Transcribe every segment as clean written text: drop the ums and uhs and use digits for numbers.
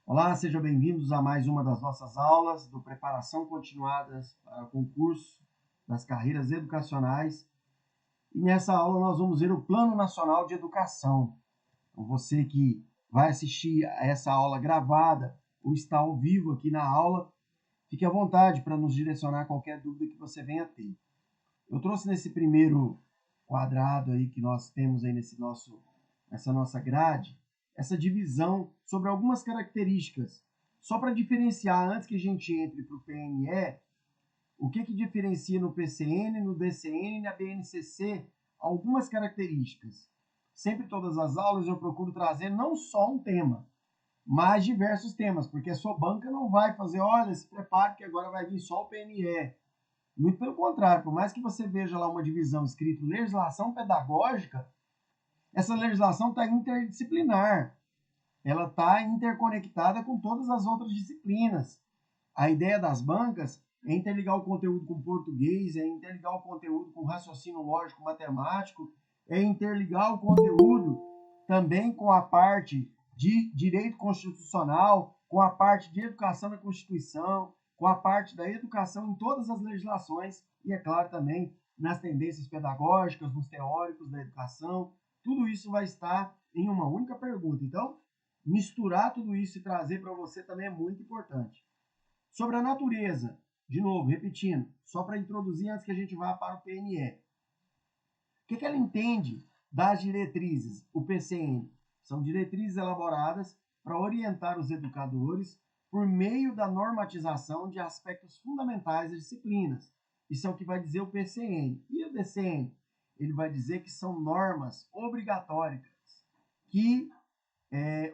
Olá, sejam bem-vindos a mais uma das nossas aulas do Preparação Continuadas para o concurso das carreiras educacionais. E nessa aula nós vamos ver o Plano Nacional de Educação. Então, você que vai assistir a essa aula gravada ou está ao vivo aqui na aula, fique à vontade para nos direcionar qualquer dúvida que você venha ter. Eu trouxe nesse primeiro quadrado aí que nós temos aí nessa nossa grade, essa divisão sobre algumas características. Só para diferenciar, antes que a gente entre para o PNE, o que diferencia no PCN, no DCN e na BNCC algumas características. Sempre todas as aulas eu procuro trazer não só um tema, mas diversos temas, porque a sua banca não vai fazer, olha, se prepare que agora vai vir só o PNE. Muito pelo contrário, por mais que você veja lá uma divisão escrito legislação pedagógica, essa legislação está interdisciplinar, ela está interconectada com todas as outras disciplinas. A ideia das bancas é interligar o conteúdo com português, é interligar o conteúdo com raciocínio lógico matemático, é interligar o conteúdo também com a parte de direito constitucional, com a parte de educação na Constituição, com a parte da educação em todas as legislações e, é claro, também nas tendências pedagógicas, nos teóricos da educação. Tudo isso vai estar em uma única pergunta. Então, misturar tudo isso e trazer para você também é muito importante. Sobre a natureza, de novo, repetindo, só para introduzir antes que a gente vá para o PNE. O que ela entende das diretrizes, o PCN? São diretrizes elaboradas para orientar os educadores por meio da normatização de aspectos fundamentais das disciplinas. Isso é o que vai dizer o PCN. E o DCN? Ele vai dizer que são normas obrigatórias que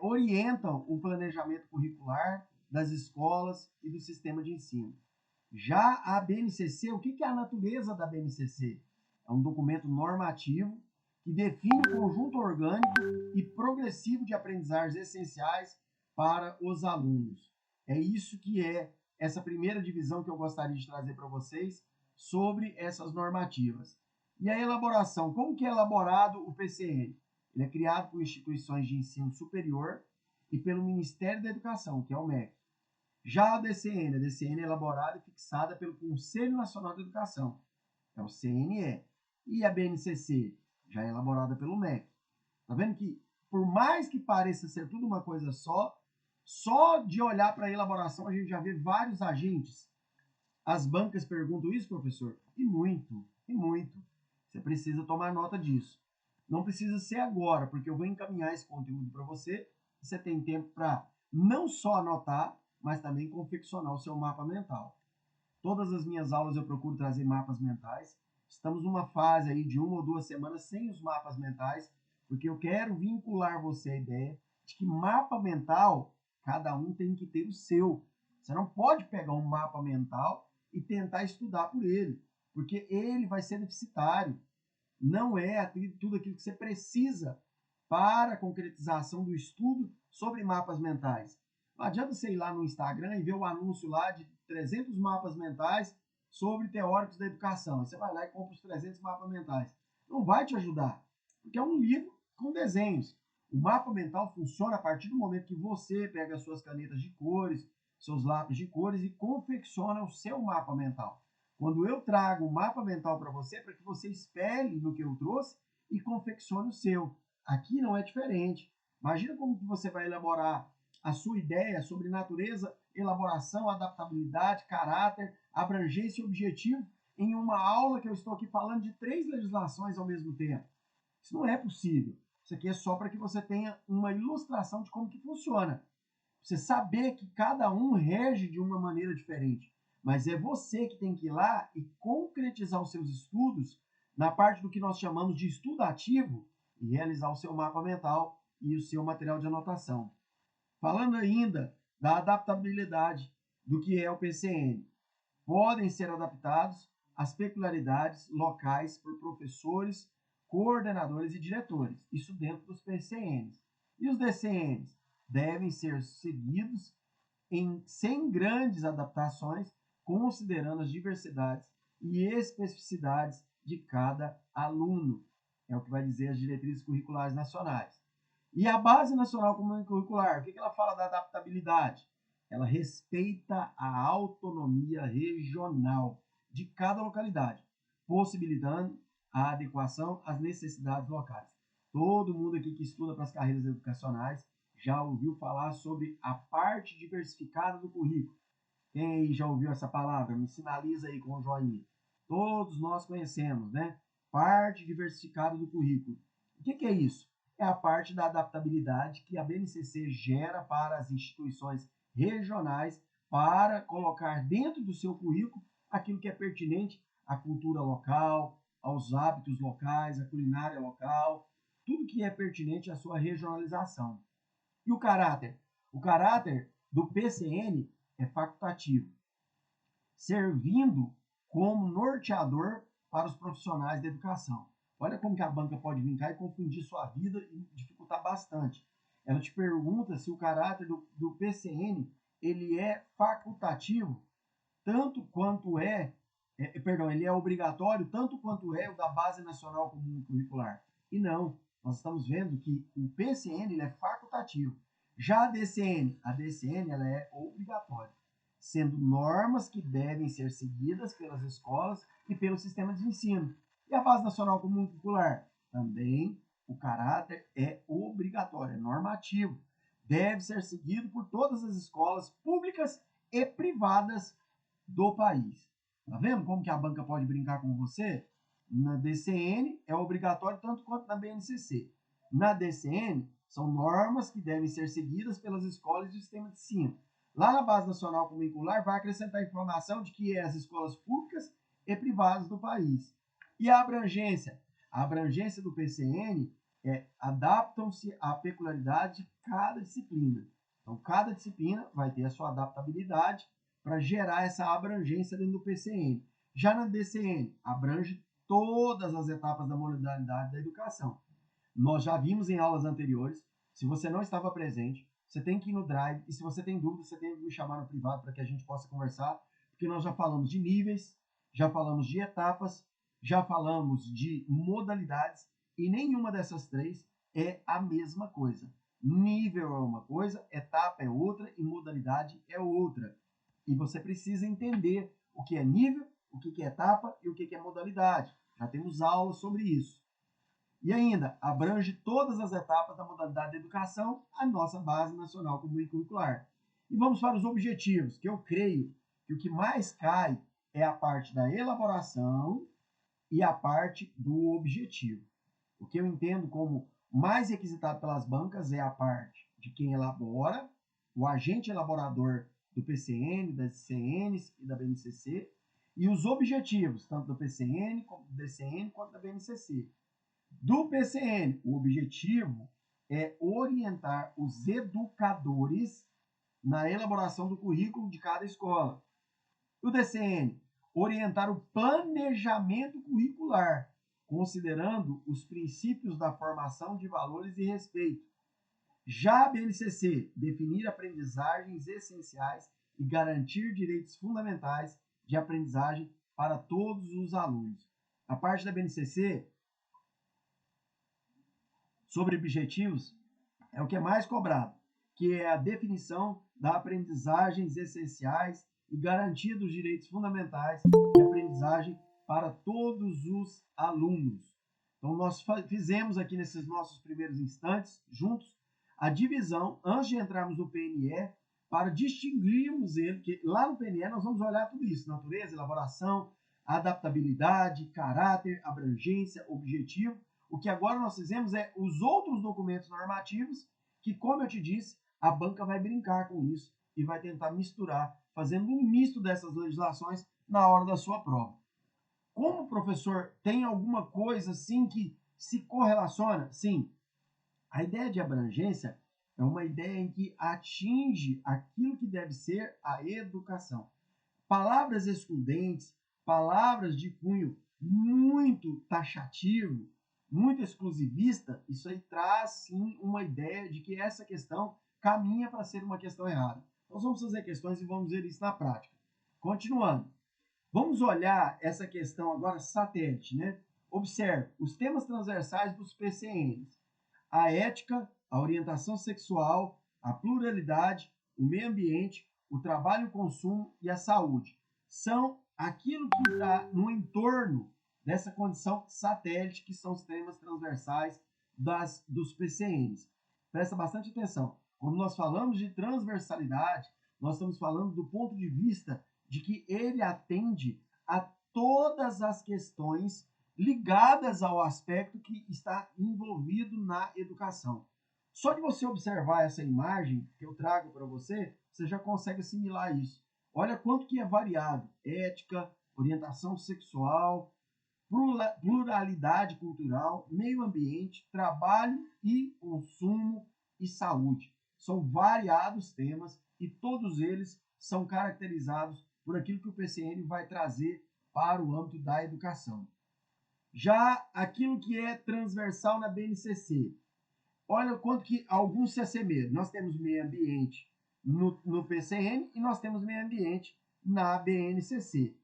orientam o planejamento curricular das escolas e do sistema de ensino. Já a BNCC, o que é a natureza da BNCC? É um documento normativo que define o conjunto orgânico e progressivo de aprendizagens essenciais para os alunos. É isso que é essa primeira divisão que eu gostaria de trazer para vocês sobre essas normativas. E a elaboração, como que é elaborado o PCN? Ele é criado por instituições de ensino superior e pelo Ministério da Educação, que é o MEC. Já a DCN é elaborada e fixada pelo Conselho Nacional de Educação, é o CNE. E a BNCC, já é elaborada pelo MEC. Tá vendo que, por mais que pareça ser tudo uma coisa só de olhar para a elaboração a gente já vê vários agentes. As bancas perguntam isso, professor? E muito, e muito. Você precisa tomar nota disso. Não precisa ser agora, porque eu vou encaminhar esse conteúdo para você. Você tem tempo para não só anotar, mas também confeccionar o seu mapa mental. Todas as minhas aulas eu procuro trazer mapas mentais. Estamos numa fase aí de 1 ou 2 semanas sem os mapas mentais, porque eu quero vincular você à ideia de que mapa mental, cada um tem que ter o seu. Você não pode pegar um mapa mental e tentar estudar por ele, porque ele vai ser deficitário. Não é tudo aquilo que você precisa para a concretização do estudo sobre mapas mentais. Não adianta você ir lá no Instagram e ver o anúncio lá de 300 mapas mentais sobre teóricos da educação. Você vai lá e compra os 300 mapas mentais. Não vai te ajudar, porque é um livro com desenhos. O mapa mental funciona a partir do momento que você pega as suas canetas de cores, seus lápis de cores e confecciona o seu mapa mental. Quando eu trago um mapa mental para você, é para que você espelhe no que eu trouxe e confeccione o seu. Aqui não é diferente. Imagina como que você vai elaborar a sua ideia sobre natureza, elaboração, adaptabilidade, caráter, abrangência e objetivo em uma aula que eu estou aqui falando de 3 legislações ao mesmo tempo. Isso não é possível. Isso aqui é só para que você tenha uma ilustração de como que funciona. Você saber que cada um rege de uma maneira diferente. Mas é você que tem que ir lá e concretizar os seus estudos na parte do que nós chamamos de estudo ativo e realizar o seu mapa mental e o seu material de anotação. Falando ainda da adaptabilidade do que é o PCN, podem ser adaptados às peculiaridades locais por professores, coordenadores e diretores, isso dentro dos PCNs. E os DCNs devem ser seguidos sem grandes adaptações, considerando as diversidades e especificidades de cada aluno. É o que vai dizer as diretrizes curriculares nacionais. E a Base Nacional Comum Curricular, o que ela fala da adaptabilidade? Ela respeita a autonomia regional de cada localidade, possibilitando a adequação às necessidades locais. Todo mundo aqui que estuda para as carreiras educacionais já ouviu falar sobre a parte diversificada do currículo. Quem aí já ouviu essa palavra? Me sinaliza aí com o joinha. Todos nós conhecemos, né? Parte diversificada do currículo. O que é isso? É a parte da adaptabilidade que a BNCC gera para as instituições regionais para colocar dentro do seu currículo aquilo que é pertinente à cultura local, aos hábitos locais, à culinária local, tudo que é pertinente à sua regionalização. E o caráter? O caráter do PCN é facultativo, servindo como norteador para os profissionais da educação. Olha como que a banca pode vir cá e confundir sua vida e dificultar bastante. Ela te pergunta se o caráter do PCN ele é facultativo, tanto quanto ele é obrigatório, tanto quanto é o da Base Nacional Comum Curricular. E não, nós estamos vendo que o PCN ele é facultativo. Já a DCN ela é obrigatória, sendo normas que devem ser seguidas pelas escolas e pelo sistema de ensino. E a Base Nacional Comum Curricular? Também o caráter é obrigatório, é normativo. Deve ser seguido por todas as escolas públicas e privadas do país. Tá vendo como que a banca pode brincar com você? Na DCN é obrigatório tanto quanto na BNCC. Na DCN são normas que devem ser seguidas pelas escolas e do sistema de ensino. Lá na Base Nacional Curricular vai acrescentar informação de que é as escolas públicas e privadas do país. E a abrangência? A abrangência do PCN adaptam-se à peculiaridade de cada disciplina. Então, cada disciplina vai ter a sua adaptabilidade para gerar essa abrangência dentro do PCN. Já na DCN, abrange todas as etapas da modalidade da educação. Nós já vimos em aulas anteriores. Se você não estava presente, você tem que ir no Drive. E se você tem dúvida, você tem que me chamar no privado para que a gente possa conversar. Porque nós já falamos de níveis, já falamos de etapas, já falamos de modalidades. E nenhuma dessas três é a mesma coisa. Nível é uma coisa, etapa é outra e modalidade é outra. E você precisa entender o que é nível, o que é etapa e o que é modalidade. Já temos aulas sobre isso. E ainda, abrange todas as etapas da modalidade de educação, a nossa Base Nacional Comum Curricular. E vamos para os objetivos, que eu creio que o que mais cai é a parte da elaboração e a parte do objetivo. O que eu entendo como mais requisitado pelas bancas é a parte de quem elabora, o agente elaborador do PCN, das CNs e da BNCC, e os objetivos, tanto do PCN, como do DCN, quanto da BNCC. Do PCN, o objetivo é orientar os educadores na elaboração do currículo de cada escola. Do DCN, orientar o planejamento curricular, considerando os princípios da formação de valores e respeito. Já a BNCC, definir aprendizagens essenciais e garantir direitos fundamentais de aprendizagem para todos os alunos. A parte da BNCC, sobre objetivos, é o que é mais cobrado, que é a definição das aprendizagens essenciais e garantia dos direitos fundamentais de aprendizagem para todos os alunos. Então, nós fizemos aqui nesses nossos primeiros instantes, juntos, a divisão, antes de entrarmos no PNE, para distinguirmos ele, que lá no PNE nós vamos olhar tudo isso, natureza, elaboração, adaptabilidade, caráter, abrangência, objetivo. O que agora nós fizemos é os outros documentos normativos, que, como eu te disse, a banca vai brincar com isso e vai tentar misturar, fazendo um misto dessas legislações na hora da sua prova. Como o professor tem alguma coisa assim que se correlaciona? Sim. A ideia de abrangência é uma ideia em que atinge aquilo que deve ser a educação. Palavras excludentes, palavras de cunho muito taxativo, muito exclusivista, isso aí traz sim uma ideia de que essa questão caminha para ser uma questão errada. Nós vamos fazer questões e vamos ver isso na prática. Continuando. Vamos olhar essa questão agora satélite, né? Observe os temas transversais dos PCNs. A ética a orientação sexual, a pluralidade, o meio ambiente, o trabalho e o consumo e a saúde. São aquilo que está no entorno dessa condição satélite, que são os temas transversais dos PCNs. Presta bastante atenção. Quando nós falamos de transversalidade, nós estamos falando do ponto de vista de que ele atende a todas as questões ligadas ao aspecto que está envolvido na educação. Só de você observar essa imagem que eu trago para você, você já consegue assimilar isso. Olha quanto que é variado: ética, orientação sexual, pluralidade cultural, meio ambiente, trabalho e consumo e saúde. São variados temas e todos eles são caracterizados por aquilo que o PCN vai trazer para o âmbito da educação. Já aquilo que é transversal na BNCC, olha quanto que alguns se assemelham. Nós temos meio ambiente no PCN e nós temos meio ambiente na BNCC.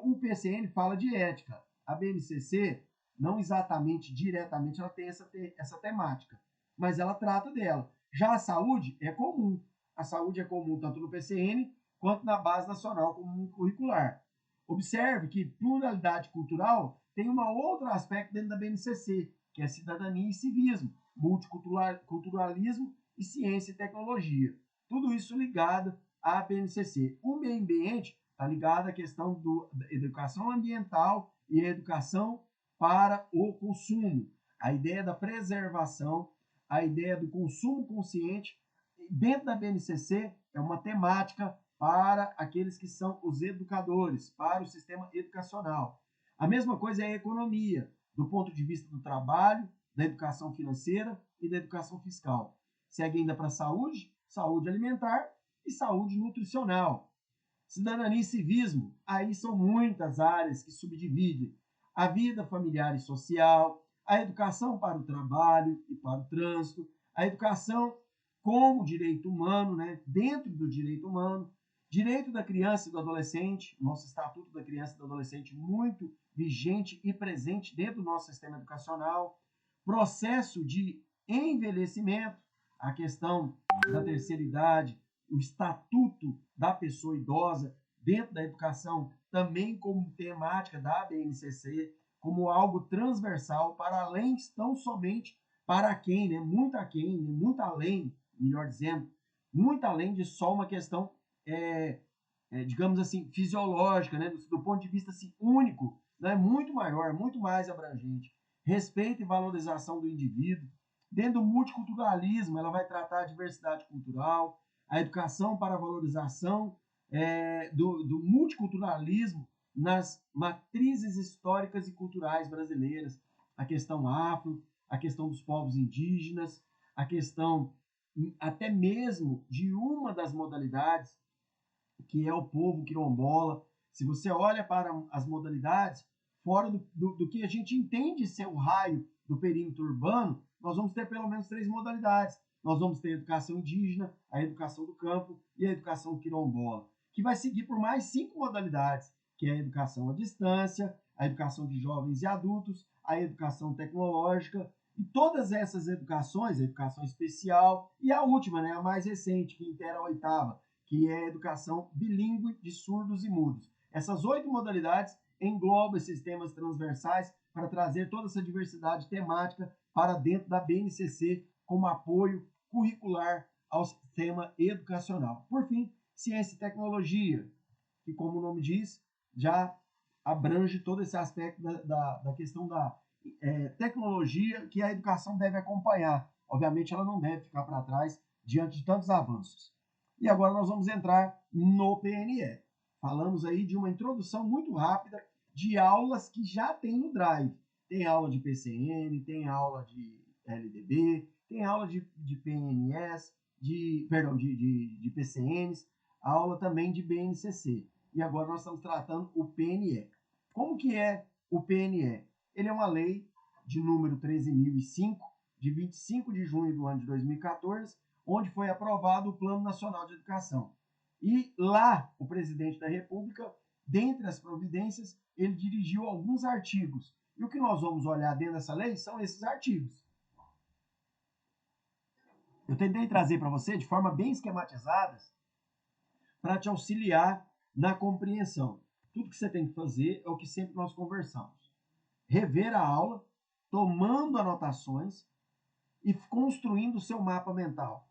O PCN fala de ética. A BNCC, não exatamente, diretamente, ela tem essa temática, mas ela trata dela. Já a saúde é comum. A saúde é comum tanto no PCN quanto na Base Nacional Comum Curricular. Observe que pluralidade cultural tem um outro aspecto dentro da BNCC, que é cidadania e civismo, multiculturalismo e ciência e tecnologia. Tudo isso ligado à BNCC. O meio ambiente está ligado à questão da educação ambiental e a educação para o consumo. A ideia da preservação, a ideia do consumo consciente, dentro da BNCC é uma temática para aqueles que são os educadores, para o sistema educacional. A mesma coisa é a economia, do ponto de vista do trabalho, da educação financeira e da educação fiscal. Segue ainda para a saúde, saúde alimentar e saúde nutricional. Cidadania e civismo, aí são muitas áreas que subdividem a vida familiar e social, a educação para o trabalho e para o trânsito, a educação como direito humano, né, dentro do direito humano, direito da criança e do adolescente, nosso Estatuto da Criança e do Adolescente muito vigente e presente dentro do nosso sistema educacional, processo de envelhecimento, a questão da terceira idade, o estatuto da pessoa idosa dentro da educação, também como temática da BNCC, como algo transversal para além, tão somente para quem, né, muito aquém, né, muito além, melhor dizendo, muito além de só uma questão, digamos assim, fisiológica, né, do ponto de vista assim, único, né, muito maior, muito mais abrangente. Respeito e valorização do indivíduo. Dentro do multiculturalismo, ela vai tratar a diversidade cultural, a educação para a valorização do multiculturalismo nas matrizes históricas e culturais brasileiras, a questão afro, a questão dos povos indígenas, a questão até mesmo de uma das modalidades, que é o povo quilombola. Se você olha para as modalidades, fora do que a gente entende ser o raio do perímetro urbano, nós vamos ter pelo menos 3 modalidades. Nós vamos ter a educação indígena, a educação do campo e a educação quilombola, que vai seguir por mais 5 modalidades, que é a educação à distância, a educação de jovens e adultos, a educação tecnológica, e todas essas educações, a educação especial, e a última, né, a mais recente, que inteira a 8ª, que é a educação bilíngue de surdos e mudos. Essas 8 modalidades englobam esses temas transversais para trazer toda essa diversidade temática para dentro da BNCC como apoio curricular ao sistema educacional. Por fim, ciência e tecnologia, que, como o nome diz, já abrange todo esse aspecto da questão da tecnologia que a educação deve acompanhar. Obviamente, ela não deve ficar para trás diante de tantos avanços. E agora nós vamos entrar no PNE. Falamos aí de uma introdução muito rápida de aulas que já tem no Drive. Tem aula de PCN, tem aula de LDB, tem aula de PNS, de PCNs, aula também de BNCC. E agora nós estamos tratando o PNE. Como que é o PNE? Ele é uma lei de número 13.005, de 25 de junho do ano de 2014, onde foi aprovado o Plano Nacional de Educação. E lá, o presidente da República, dentre as providências, ele dirigiu alguns artigos. E o que nós vamos olhar dentro dessa lei são esses artigos. Eu tentei trazer para você de forma bem esquematizada para te auxiliar na compreensão. Tudo que você tem que fazer é o que sempre nós conversamos. Rever a aula, tomando anotações e construindo o seu mapa mental.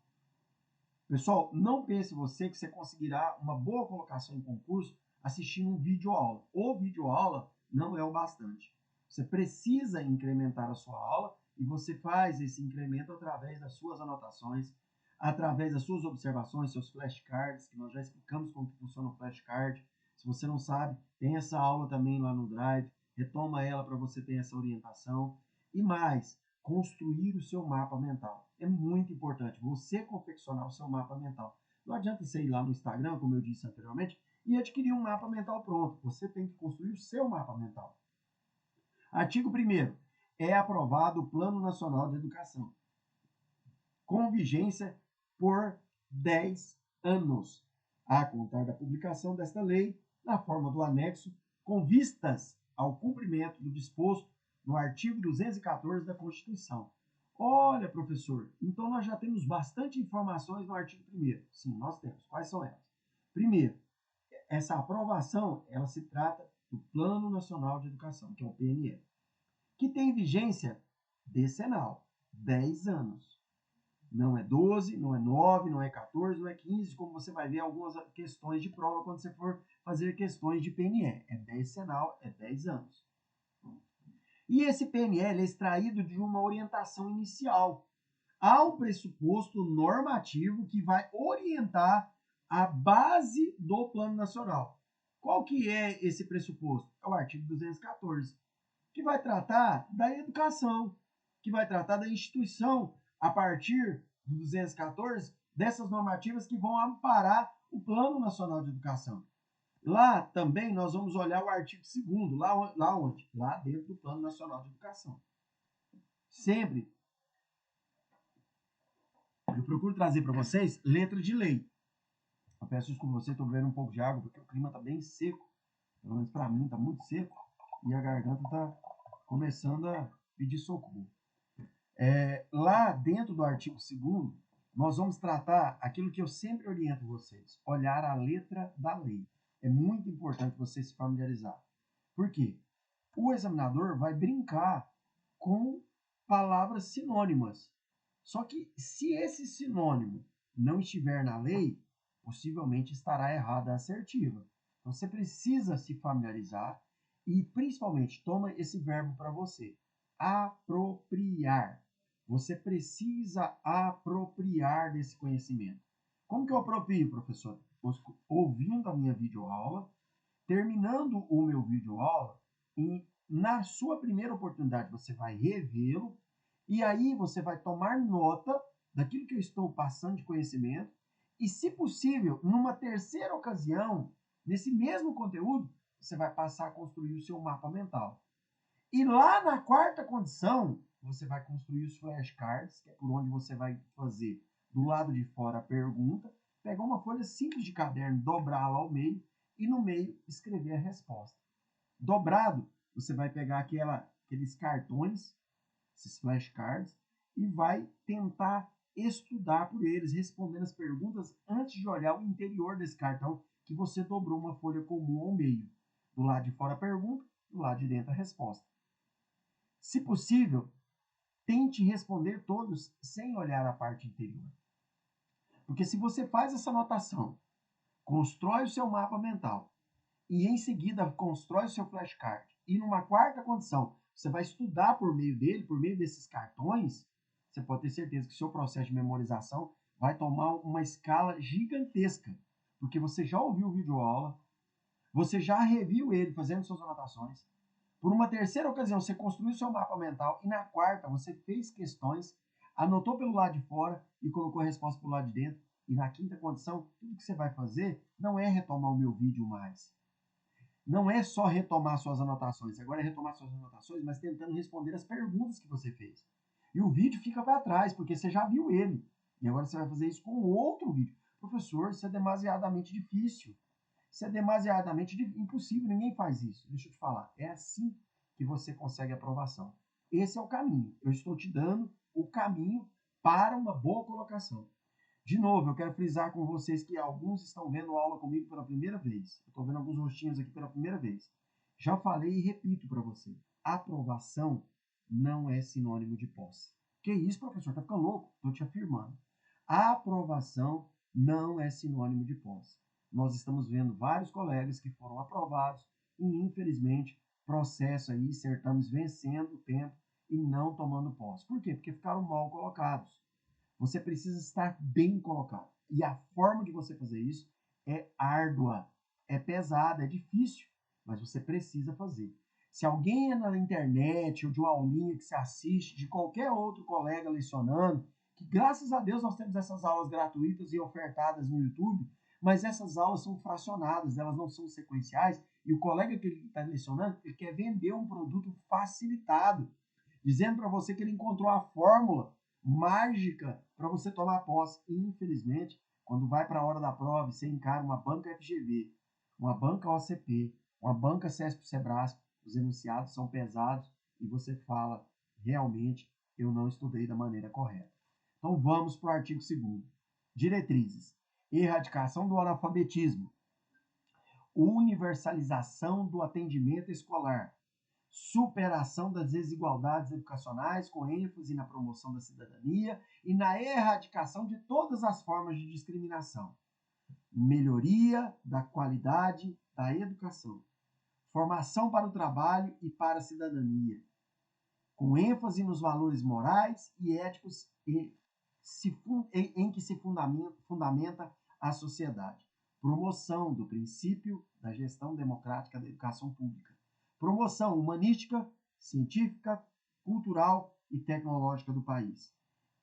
Pessoal, não pense você que você conseguirá uma boa colocação em concurso assistindo um vídeo aula. O vídeo aula não é o bastante. Você precisa incrementar a sua aula e você faz esse incremento através das suas anotações, através das suas observações, seus flashcards, que nós já explicamos como que funciona o flashcard. Se você não sabe, tem essa aula também lá no Drive, retoma ela para você ter essa orientação. E mais, construir o seu mapa mental. É muito importante você confeccionar o seu mapa mental. Não adianta você ir lá no Instagram, como eu disse anteriormente, e adquirir um mapa mental pronto. Você tem que construir o seu mapa mental. Artigo 1º. É aprovado o Plano Nacional de Educação, com vigência por 10 anos, a contar da publicação desta lei, na forma do anexo, com vistas ao cumprimento do disposto no artigo 214 da Constituição. Olha, professor, então nós já temos bastante informações no artigo 1º. Sim, nós temos. Quais são elas? Primeiro, essa aprovação, ela se trata do Plano Nacional de Educação, que é o PNE, que tem vigência decenal, 10 anos. Não é 12, não é 9, não é 14, não é 15, como você vai ver algumas questões de prova quando você for fazer questões de PNE. É decenal, é 10 anos. E esse PNL é extraído de uma orientação inicial. Há um pressuposto normativo que vai orientar a base do Plano Nacional. Qual que é esse pressuposto? É o artigo 214, que vai tratar da educação, que vai tratar da instituição a partir do 214, dessas normativas que vão amparar o Plano Nacional de Educação. Lá também nós vamos olhar o artigo 2º, lá onde? Lá dentro do Plano Nacional de Educação. Sempre eu procuro trazer para vocês letra de lei. Eu peço desculpa você, estou bebendo um pouco de água, porque o clima está bem seco. Pelo menos para mim está muito seco. E a garganta está começando a pedir socorro. Lá dentro do artigo 2º, nós vamos tratar aquilo que eu sempre oriento vocês. Olhar a letra da lei. É muito importante você se familiarizar. Por quê? O examinador vai brincar com palavras sinônimas. Só que se esse sinônimo não estiver na lei, possivelmente estará errada a assertiva. Então você precisa se familiarizar e principalmente toma esse verbo para você. Apropriar. Você precisa apropriar desse conhecimento. Como que eu aproprio, professor? Ouvindo a minha videoaula, terminando o meu videoaula, e na sua primeira oportunidade você vai revê-lo, e aí você vai tomar nota daquilo que eu estou passando de conhecimento, e se possível, numa terceira ocasião, nesse mesmo conteúdo, você vai passar a construir o seu mapa mental. E lá na quarta condição, você vai construir os flashcards, que é por onde você vai fazer do lado de fora a pergunta, pegar uma folha simples de caderno, dobrá-la ao meio e no meio escrever a resposta. Dobrado, você vai pegar aqueles cartões, esses flashcards, e vai tentar estudar por eles, respondendo as perguntas antes de olhar o interior desse cartão que você dobrou uma folha comum ao meio. Do lado de fora a pergunta, do lado de dentro a resposta. Se possível, tente responder todos sem olhar a parte interior. Porque se você faz essa anotação, constrói o seu mapa mental e em seguida constrói o seu flashcard e numa quarta condição você vai estudar por meio dele, por meio desses cartões, você pode ter certeza que o seu processo de memorização vai tomar uma escala gigantesca. Porque você já ouviu o videoaula, você já reviu ele fazendo suas anotações. Por uma terceira ocasião, você construiu seu mapa mental e na quarta você fez questões, anotou pelo lado de fora e colocou a resposta pelo lado de dentro. E na quinta condição, tudo que você vai fazer não é retomar o meu vídeo mais. Não é só retomar suas anotações. Agora é retomar suas anotações, mas tentando responder as perguntas que você fez. E o vídeo fica para trás, porque você já viu ele. E agora você vai fazer isso com outro vídeo. Professor, isso é demasiadamente difícil. Isso é demasiadamente impossível, ninguém faz isso. Deixa eu te falar, é assim que você consegue aprovação. Esse é o caminho. Eu estou te dando o caminho para uma boa colocação. De novo, eu quero frisar com vocês que alguns estão vendo aula comigo pela primeira vez. Eu estou vendo alguns rostinhos aqui pela primeira vez. Já falei e repito para você. Aprovação não é sinônimo de posse. Que isso, professor? Tá ficando louco? Estou te afirmando. A aprovação não é sinônimo de posse. Nós estamos vendo vários colegas que foram aprovados e, infelizmente, processo aí, certames vencendo o tempo e não tomando posse. Por quê? Porque ficaram mal colocados. Você precisa estar bem colocado. E a forma de você fazer isso é árdua, é pesada, é difícil, mas você precisa fazer. Se alguém é na internet ou de uma aulinha que você assiste, de qualquer outro colega lecionando, que graças a Deus nós temos essas aulas gratuitas e ofertadas no YouTube, mas essas aulas são fracionadas, elas não são sequenciais, e o colega que está lecionando, ele quer vender um produto facilitado, dizendo para você que ele encontrou a fórmula mágica para você tomar posse. E, infelizmente, quando vai para a hora da prova, você encara uma banca FGV, uma banca OCP, uma banca CESP-Sebrasp, os enunciados são pesados e você fala, realmente, eu não estudei da maneira correta. Então, vamos para o artigo 2º. Diretrizes. Erradicação do analfabetismo. Universalização do atendimento escolar. Superação das desigualdades educacionais, com ênfase na promoção da cidadania e na erradicação de todas as formas de discriminação. Melhoria da qualidade da educação. Formação para o trabalho e para a cidadania, com ênfase nos valores morais e éticos em que se fundamenta a sociedade. Promoção do princípio da gestão democrática da educação pública. Promoção humanística, científica, cultural e tecnológica do país.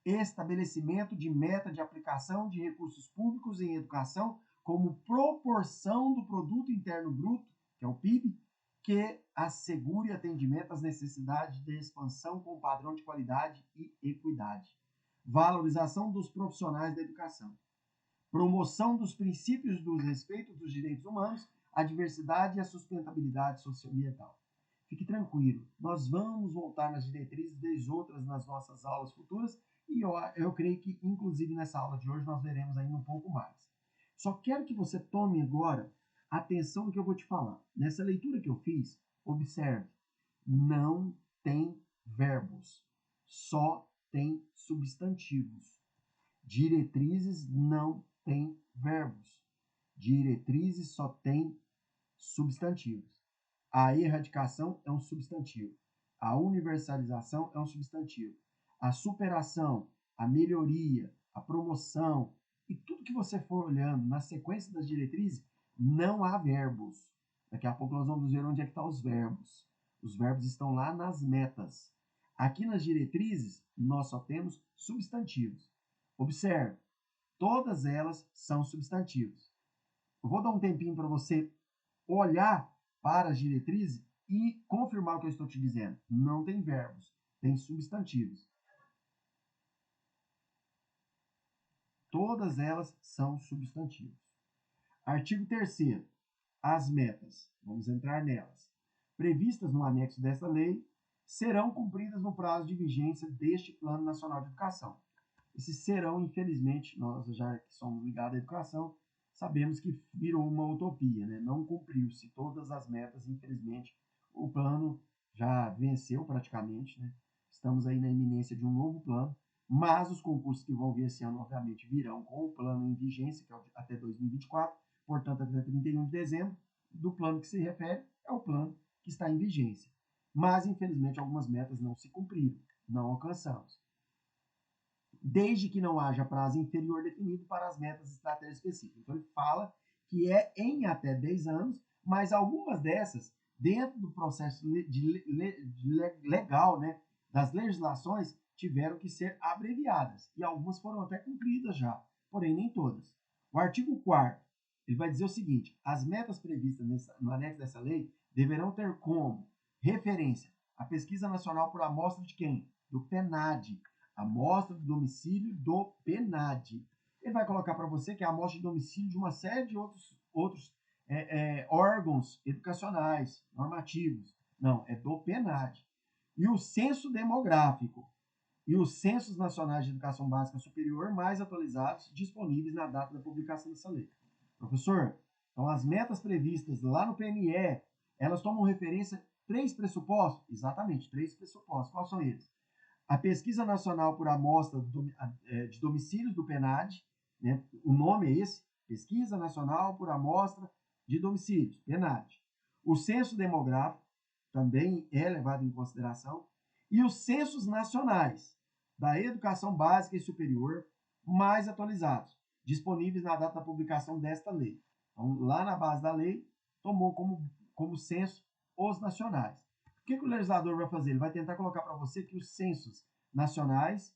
Estabelecimento de meta de aplicação de recursos públicos em educação como proporção do produto interno bruto, que é o PIB, que assegure atendimento às necessidades de expansão com padrão de qualidade e equidade. Valorização dos profissionais da educação. Promoção dos princípios do respeito dos direitos humanos, a diversidade e a sustentabilidade socioambiental. Fique tranquilo, nós vamos voltar nas diretrizes das outras nas nossas aulas futuras e eu creio que, inclusive, nessa aula de hoje nós veremos ainda um pouco mais. Só quero que você tome agora atenção no que eu vou te falar. Nessa leitura que eu fiz, observe, não tem verbos, só tem substantivos. Diretrizes não tem verbos. Diretrizes só tem substantivos. A erradicação é um substantivo. A universalização é um substantivo. A superação, a melhoria, a promoção e tudo que você for olhando na sequência das diretrizes, não há verbos. Daqui a pouco nós vamos ver onde é que estão os verbos. Os verbos estão lá nas metas. Aqui nas diretrizes, nós só temos substantivos. Observe, todas elas são substantivos. Eu vou dar um tempinho para você olhar para as diretrizes e confirmar o que eu estou te dizendo. Não tem verbos, tem substantivos. Todas elas são substantivos. Artigo 3º. As metas, vamos entrar nelas, previstas no anexo desta lei, serão cumpridas no prazo de vigência deste Plano Nacional de Educação. Esses serão, infelizmente, nós já que somos ligados à educação, sabemos que virou uma utopia, né? Não cumpriu-se todas as metas, infelizmente. O plano já venceu praticamente, né? Estamos aí na iminência de um novo plano, mas os concursos que vão vir esse ano, obviamente, virão com o plano em vigência, que é até 2024, portanto, até 31 de dezembro, do plano que se refere é o plano que está em vigência. Mas, infelizmente, algumas metas não se cumpriram, não alcançamos. Desde que não haja prazo inferior definido para as metas estratégicas específicas. Então, ele fala que é em até 10 anos, mas algumas dessas, dentro do processo legal, né, das legislações, tiveram que ser abreviadas. E algumas foram até cumpridas já, porém nem todas. O artigo 4º, ele vai dizer o seguinte: as metas previstas no anexo dessa lei deverão ter como referência a pesquisa nacional por amostra de quem? Do PNAD, amostra do domicílio do PNAD. Ele vai colocar para você que é a amostra de domicílio de uma série de outros órgãos educacionais, normativos. Não, é do PNAD. E o censo demográfico. e os censos nacionais de educação básica superior mais atualizados, disponíveis na data da publicação dessa lei. Professor, então as metas previstas lá no PNE, elas tomam referência a 3 pressupostos? Exatamente, 3 pressupostos. Quais são eles? A pesquisa nacional por amostra de domicílios do PNAD, né? O nome é esse, Pesquisa Nacional por Amostra de Domicílios, PNAD. O censo demográfico também é levado em consideração, e os censos nacionais da educação básica e superior mais atualizados, disponíveis na data da publicação desta lei. Então, lá na base da lei, tomou como censo os nacionais. O que o legislador vai fazer? Ele vai tentar colocar para você que os censos nacionais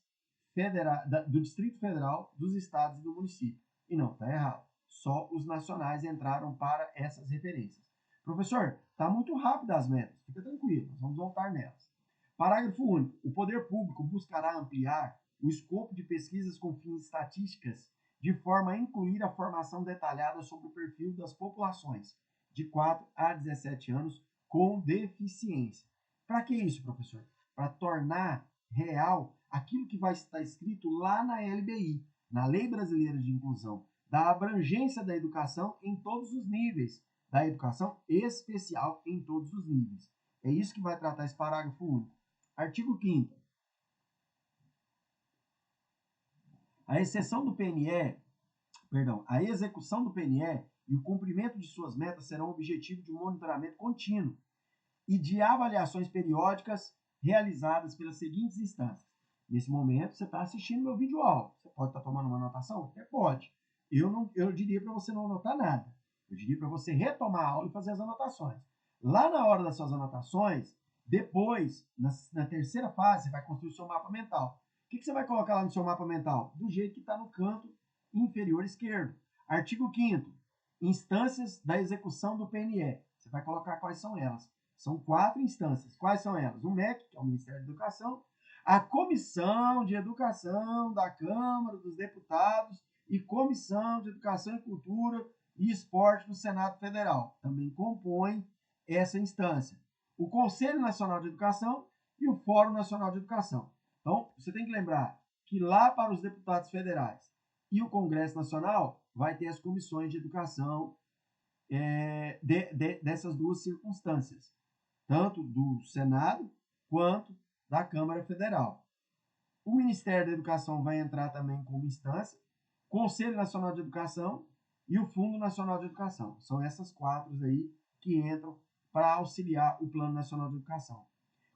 do Distrito Federal, dos estados e do município. E não, está errado. Só os nacionais entraram para essas referências. Professor, está muito rápido as metas. Fica tranquilo, nós vamos voltar nelas. Parágrafo único. O poder público buscará ampliar o escopo de pesquisas com fins estatísticas de forma a incluir a formação detalhada sobre o perfil das populações de 4 a 17 anos com deficiência. Para que isso, professor? Para tornar real aquilo que vai estar escrito lá na LBI, na Lei Brasileira de Inclusão, da abrangência da educação em todos os níveis, da educação especial em todos os níveis. É isso que vai tratar esse parágrafo único. Artigo 5º. A exceção do PNE, a execução do PNE e o cumprimento de suas metas serão objetivo de um monitoramento contínuo e de avaliações periódicas realizadas pelas seguintes instâncias. Nesse momento, você está assistindo meu vídeo aula. Você pode estar tomando uma anotação? Até pode. Eu diria para você não anotar nada. Eu diria para você retomar a aula e fazer as anotações. Lá na hora das suas anotações, depois, na terceira fase, você vai construir o seu mapa mental. O que você vai colocar lá no seu mapa mental? Do jeito que está no canto inferior esquerdo. Artigo 5º. Instâncias da execução do PNE. Você vai colocar quais são elas. São 4 instâncias. Quais são elas? O MEC, que é o Ministério da Educação, a Comissão de Educação da Câmara dos Deputados e Comissão de Educação e Cultura e Esporte do Senado Federal. Também compõem essa instância. O Conselho Nacional de Educação e o Fórum Nacional de Educação. Então, você tem que lembrar que lá para os deputados federais e o Congresso Nacional vai ter as comissões de educação dessas duas circunstâncias, tanto do Senado quanto da Câmara Federal. O Ministério da Educação vai entrar também como instância, Conselho Nacional de Educação e o Fundo Nacional de Educação. São essas 4 aí que entram para auxiliar o Plano Nacional de Educação.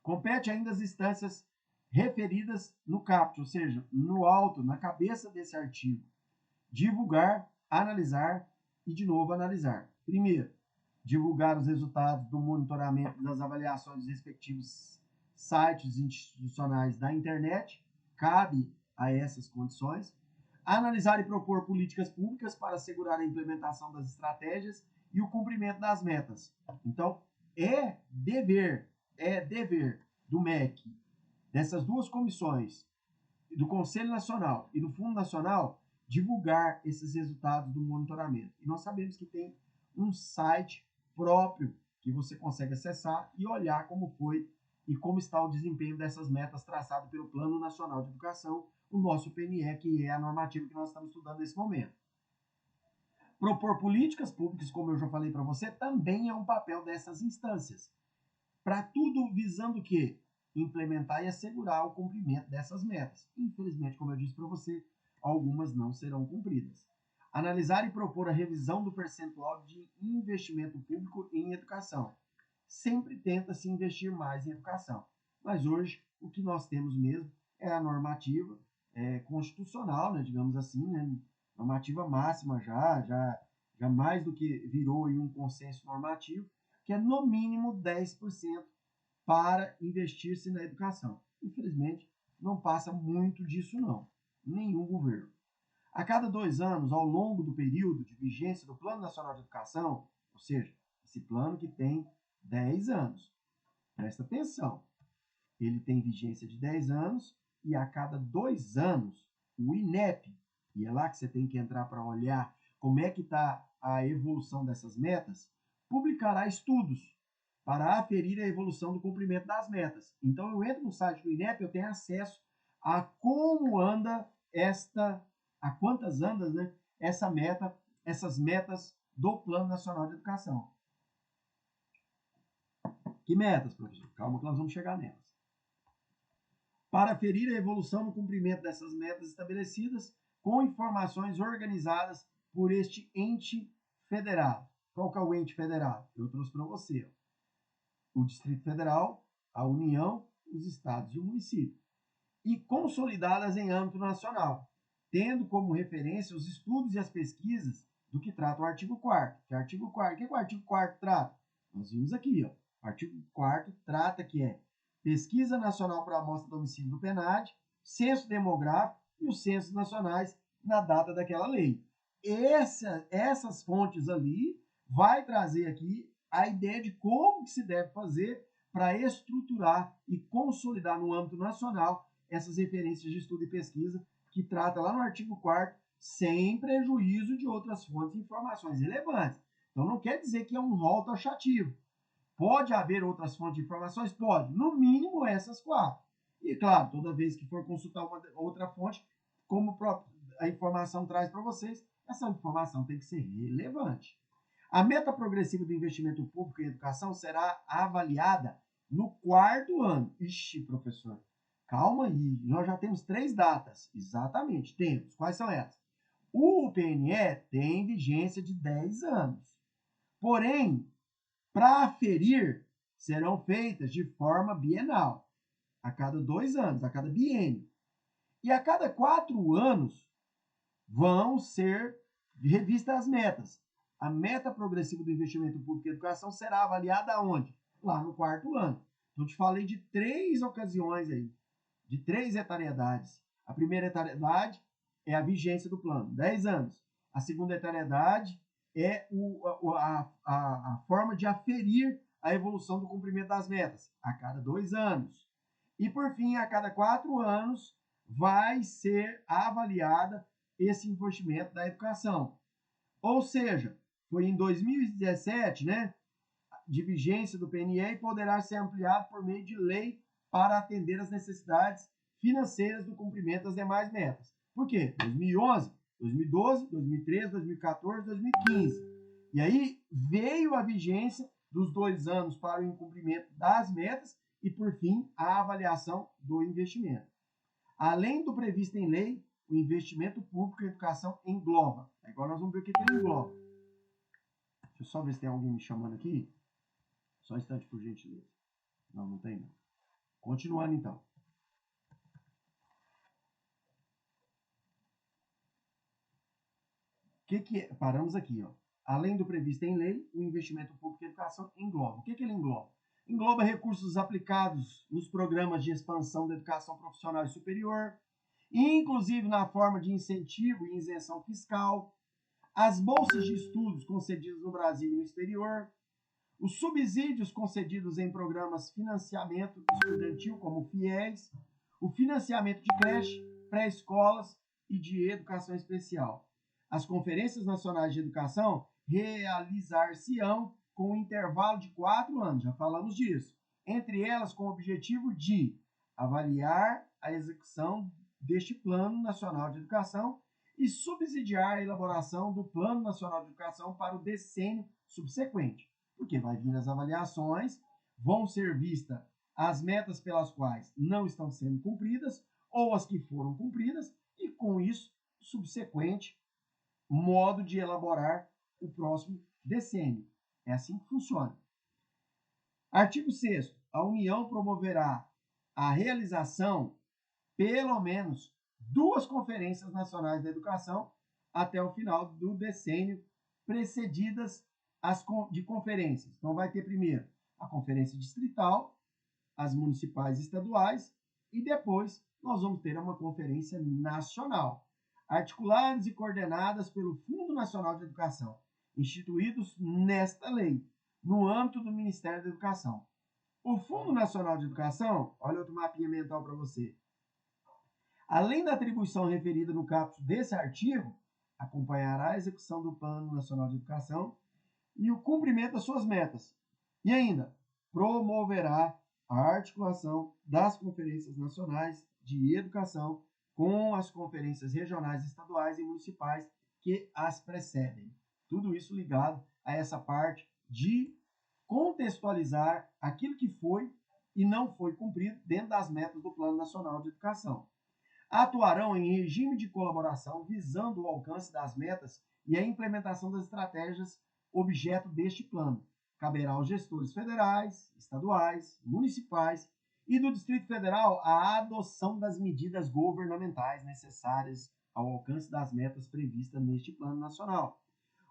Compete ainda as instâncias referidas no caput, ou seja, no alto, na cabeça desse artigo. Divulgar, analisar e, de novo, analisar. Primeiro, divulgar os resultados do monitoramento das avaliações dos respectivos sites institucionais da internet, cabe a essas condições. Analisar e propor políticas públicas para assegurar a implementação das estratégias e o cumprimento das metas. Então, é dever do MEC, dessas duas comissões, do Conselho Nacional e do Fundo Nacional, divulgar esses resultados do monitoramento. E nós sabemos que tem um site próprio que você consegue acessar e olhar como foi e como está o desempenho dessas metas traçado pelo Plano Nacional de Educação, o nosso PNE, que é a normativa que nós estamos estudando nesse momento. Propor políticas públicas, como eu já falei para você, também é um papel dessas instâncias. Para tudo visando o quê? Implementar e assegurar o cumprimento dessas metas. Infelizmente, como eu disse para você, algumas não serão cumpridas. Analisar e propor a revisão do percentual de investimento público em educação. Sempre tenta-se investir mais em educação. Mas hoje, o que nós temos mesmo é a normativa constitucional, né, digamos assim, né, normativa máxima já mais do que virou em um consenso normativo, que é no mínimo 10% para investir-se na educação. Infelizmente, não passa muito disso não, nenhum governo. A cada 2 anos, ao longo do período de vigência do Plano Nacional de Educação, ou seja, esse plano que tem 10 anos, presta atenção, ele tem vigência de 10 anos e a cada 2 anos, o INEP, e é lá que você tem que entrar para olhar como é que está a evolução dessas metas, publicará estudos para aferir a evolução do cumprimento das metas. Então, eu entro no site do INEP, eu tenho acesso a como anda a quantas andas, né, essas metas do Plano Nacional de Educação. Que metas, professor? Calma que nós vamos chegar nelas. Para aferir a evolução no cumprimento dessas metas estabelecidas, com informações organizadas por este ente federado. Qual que é o ente federado? Eu trouxe para você. O Distrito Federal, a União, os estados e o município. E consolidadas em âmbito nacional, tendo como referência os estudos e as pesquisas do que trata o artigo 4º. O que o artigo 4º trata? Nós vimos aqui, ó. O artigo 4º trata que é Pesquisa Nacional para a Amostra do Domicílio do PNAD, Censo Demográfico e os censos nacionais na data daquela lei. Essas fontes ali vai trazer aqui a ideia de como que se deve fazer para estruturar e consolidar no âmbito nacional essas referências de estudo e pesquisa que trata lá no artigo 4º, sem prejuízo de outras fontes e informações relevantes. Então não quer dizer que é um rol taxativo. Pode haver outras fontes de informações? Pode. No mínimo essas 4. E claro, toda vez que for consultar uma outra fonte, como a informação traz para vocês, essa informação tem que ser relevante. A meta progressiva do investimento público em educação será avaliada no 4º ano. Ixi, professor, calma aí, nós já temos 3 datas. Exatamente, temos. Quais são elas? O PNE tem vigência de 10 anos. Porém, para aferir, serão feitas de forma bienal, a cada 2 anos, a cada biênio. E a cada 4 anos vão ser revistas as metas. A meta progressiva do investimento público em educação será avaliada aonde? Lá no 4º ano. Então, eu te falei de 3 ocasiões aí, de 3 etariedades. A primeira etariedade é a vigência do plano, 10 anos. A segunda etariedade é a forma de aferir a evolução do cumprimento das metas, a cada 2 anos. E, por fim, a cada 4 anos, vai ser avaliada esse investimento da educação. Ou seja, foi em 2017, né, de vigência do PNE e poderá ser ampliado por meio de lei para atender às necessidades financeiras do cumprimento das demais metas. Por quê? 2011, 2012, 2013, 2014, 2015. E aí veio a vigência dos 2 anos para o cumprimento das metas e, por fim, a avaliação do investimento. Além do previsto em lei, o investimento público em educação engloba. Agora nós vamos ver o que ele engloba. Deixa eu só ver se tem alguém me chamando aqui. Só um instante, por gentileza. Não, não tem não. Continuando então. Paramos aqui, ó. Além do previsto em lei, o investimento público em educação engloba. O que ele engloba? Engloba recursos aplicados nos programas de expansão da educação profissional e superior, inclusive na forma de incentivo e isenção fiscal, as bolsas de estudos concedidas no Brasil e no exterior, os subsídios concedidos em programas de financiamento estudantil, como o FIES, o financiamento de creche, pré-escolas e de educação especial. As conferências nacionais de educação realizar-se-ão com um intervalo de 4 anos, já falamos disso, entre elas com o objetivo de avaliar a execução deste Plano Nacional de Educação e subsidiar a elaboração do Plano Nacional de Educação para o decênio subsequente, porque vai vir as avaliações, vão ser vistas as metas pelas quais não estão sendo cumpridas ou as que foram cumpridas e, com isso, subsequente modo de elaborar o próximo decênio. É assim que funciona. Artigo 6º. A União promoverá a realização, pelo menos, 2 conferências nacionais da educação até o final do decênio, precedidas de conferências. Então, vai ter primeiro a conferência distrital, as municipais e estaduais, e depois nós vamos ter uma conferência nacional, articuladas e coordenadas pelo Fundo Nacional de Educação, instituídos nesta lei, no âmbito do Ministério da Educação. O Fundo Nacional de Educação, olha outro mapinha mental para você, além da atribuição referida no caput desse artigo, acompanhará a execução do Plano Nacional de Educação e o cumprimento das suas metas. E ainda, promoverá a articulação das conferências nacionais de educação com as conferências regionais, estaduais e municipais que as precedem. Tudo isso ligado a essa parte de contextualizar aquilo que foi e não foi cumprido dentro das metas do Plano Nacional de Educação. Atuarão em regime de colaboração visando o alcance das metas e a implementação das estratégias objeto deste plano. Caberá aos gestores federais, estaduais, municipais e do Distrito Federal a adoção das medidas governamentais necessárias ao alcance das metas previstas neste Plano Nacional.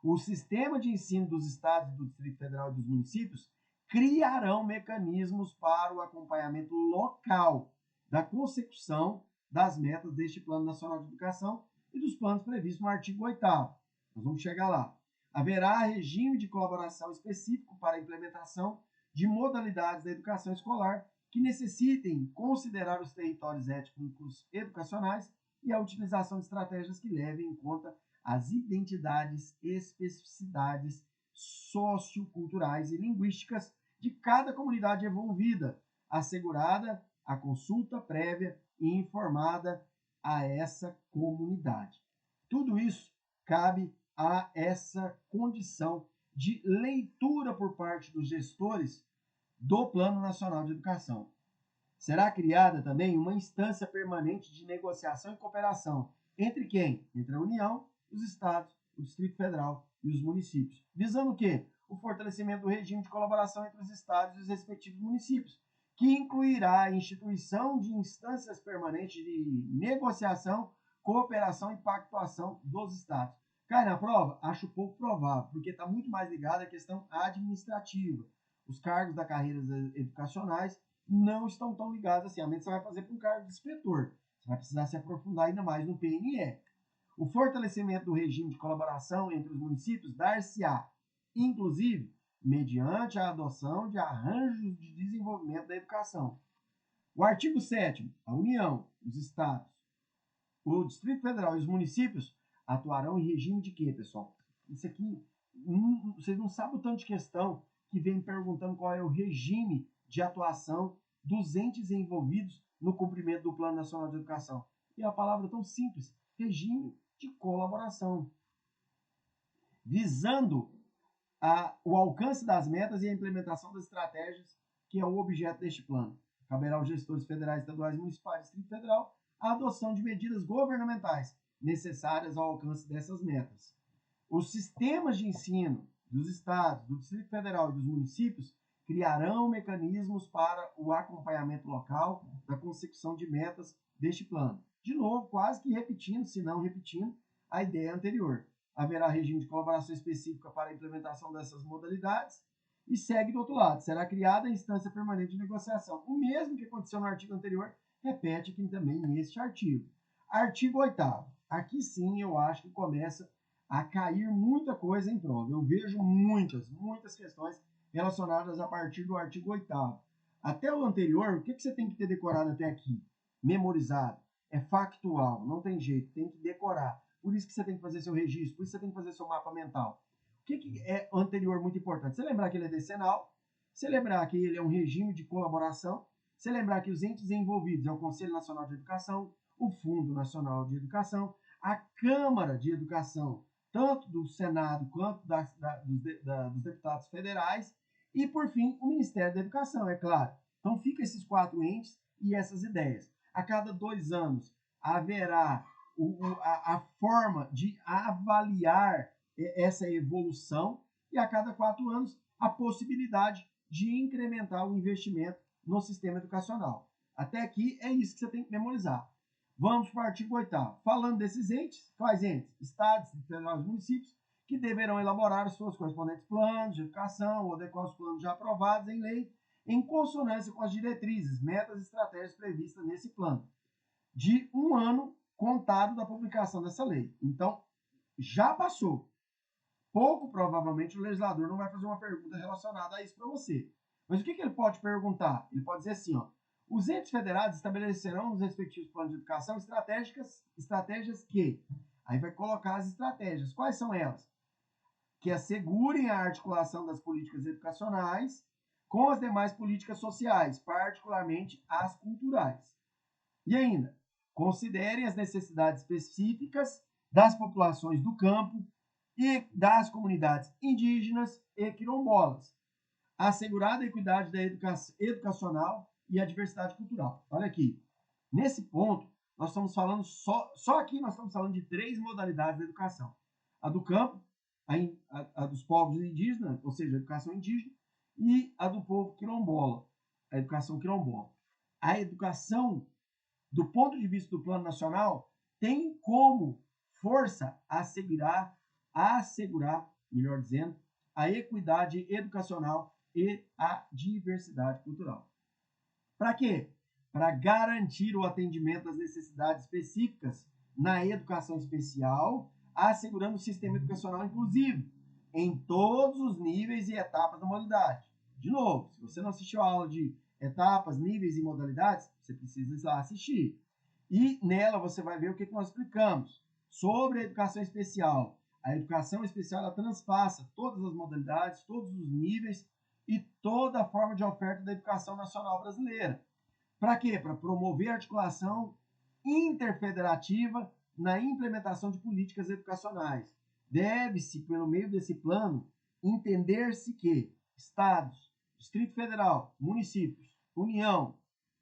O sistema de ensino dos estados, do Distrito Federal e dos municípios criarão mecanismos para o acompanhamento local da consecução das metas deste Plano Nacional de Educação e dos planos previstos no artigo 8º. Nós vamos chegar lá. Haverá regime de colaboração específico para a implementação de modalidades da educação escolar que necessitem considerar os territórios étnicos educacionais e a utilização de estratégias que levem em conta as identidades e especificidades socioculturais e linguísticas de cada comunidade envolvida, assegurada a consulta prévia e informada a essa comunidade. Tudo isso cabe a essa condição de leitura por parte dos gestores do Plano Nacional de Educação. Será criada também uma instância permanente de negociação e cooperação entre quem? Entre a União, os estados, o Distrito Federal e os municípios. Visando o quê? O fortalecimento do regime de colaboração entre os estados e os respectivos municípios, que incluirá a instituição de instâncias permanentes de negociação, cooperação e pactuação dos estados. Cai na prova? Acho pouco provável, porque está muito mais ligado à questão administrativa. Os cargos da carreiras educacionais não estão tão ligados assim. A menos que você vai fazer para um cargo de inspetor. Você vai precisar se aprofundar ainda mais no PNE. O fortalecimento do regime de colaboração entre os municípios dar-se-á, inclusive, mediante a adoção de arranjos de desenvolvimento da educação. O artigo 7º, a União, os estados, o Distrito Federal e os municípios atuarão em regime de quê, pessoal? Isso aqui, vocês não sabem o tanto de questão que vem perguntando qual é o regime de atuação dos entes envolvidos no cumprimento do Plano Nacional de Educação. E a palavra é tão simples, regime de colaboração, visando o alcance das metas e a implementação das estratégias que é o objeto deste plano. Caberá aos gestores federais, estaduais, municipais e Distrito Federal a adoção de medidas governamentais necessárias ao alcance dessas metas. Os sistemas de ensino dos estados, do Distrito Federal e dos municípios criarão mecanismos para o acompanhamento local da consecução de metas deste plano. De novo, quase que repetindo, se não repetindo, a ideia anterior. Haverá regime de colaboração específica para a implementação dessas modalidades e segue do outro lado. Será criada a instância permanente de negociação. O mesmo que aconteceu no artigo anterior, repete aqui também neste artigo. Artigo 8º. Aqui sim eu acho que começa a cair muita coisa em prova. Eu vejo muitas questões relacionadas a partir do artigo 8º. Até o anterior, o que você tem que ter decorado até aqui? Memorizado. É factual, não tem jeito, tem que decorar. Por isso que você tem que fazer seu registro, por isso que você tem que fazer seu mapa mental. O que é anterior muito importante? Você lembrar que ele é decenal, você lembrar que ele é um regime de colaboração, você lembrar que os entes envolvidos é o Conselho Nacional de Educação, o Fundo Nacional de Educação, a Câmara de Educação, tanto do Senado quanto dos deputados federais, e, por fim, o Ministério da Educação, é claro. Então, fica esses 4 entes e essas ideias. A cada 2 anos haverá a forma de avaliar essa evolução e a cada 4 anos a possibilidade de incrementar o investimento no sistema educacional. Até aqui é isso que você tem que memorizar. Vamos para o artigo 8º. Falando desses entes, quais entes? Estados, federais e municípios, que deverão elaborar os seus correspondentes planos de educação ou adequar os planos já aprovados em lei, em consonância com as diretrizes, metas e estratégias previstas nesse plano, de 1 ano contado da publicação dessa lei. Então, já passou. Pouco provavelmente o legislador não vai fazer uma pergunta relacionada a isso para você. Mas o que ele pode perguntar? Ele pode dizer assim, ó, os entes federados estabelecerão nos respectivos planos de educação estratégias que... Aí vai colocar as estratégias. Quais são elas? Que assegurem a articulação das políticas educacionais com as demais políticas sociais, particularmente as culturais. E ainda, considerem as necessidades específicas das populações do campo e das comunidades indígenas e quilombolas, assegurada a equidade da educacional e a diversidade cultural. Olha aqui, nesse ponto, nós estamos falando só aqui nós estamos falando de 3 modalidades da educação. A do campo, a dos povos indígenas, ou seja, a educação indígena, e a do povo quilombola, a educação quilombola. A educação, do ponto de vista do Plano Nacional, tem como força assegurar, melhor dizendo, a equidade educacional e a diversidade cultural. Para quê? Para garantir o atendimento às necessidades específicas na educação especial, assegurando o sistema educacional inclusivo em todos os níveis e etapas da modalidade. De novo, se você não assistiu a aula de etapas, níveis e modalidades, você precisa ir lá assistir. E nela você vai ver o que nós explicamos sobre a educação especial. A educação especial ela transpassa todas as modalidades, todos os níveis e toda a forma de oferta da educação nacional brasileira. Para quê? Para promover a articulação interfederativa na implementação de políticas educacionais. Deve-se, pelo meio desse plano, entender-se que estados, Distrito Federal, municípios, União,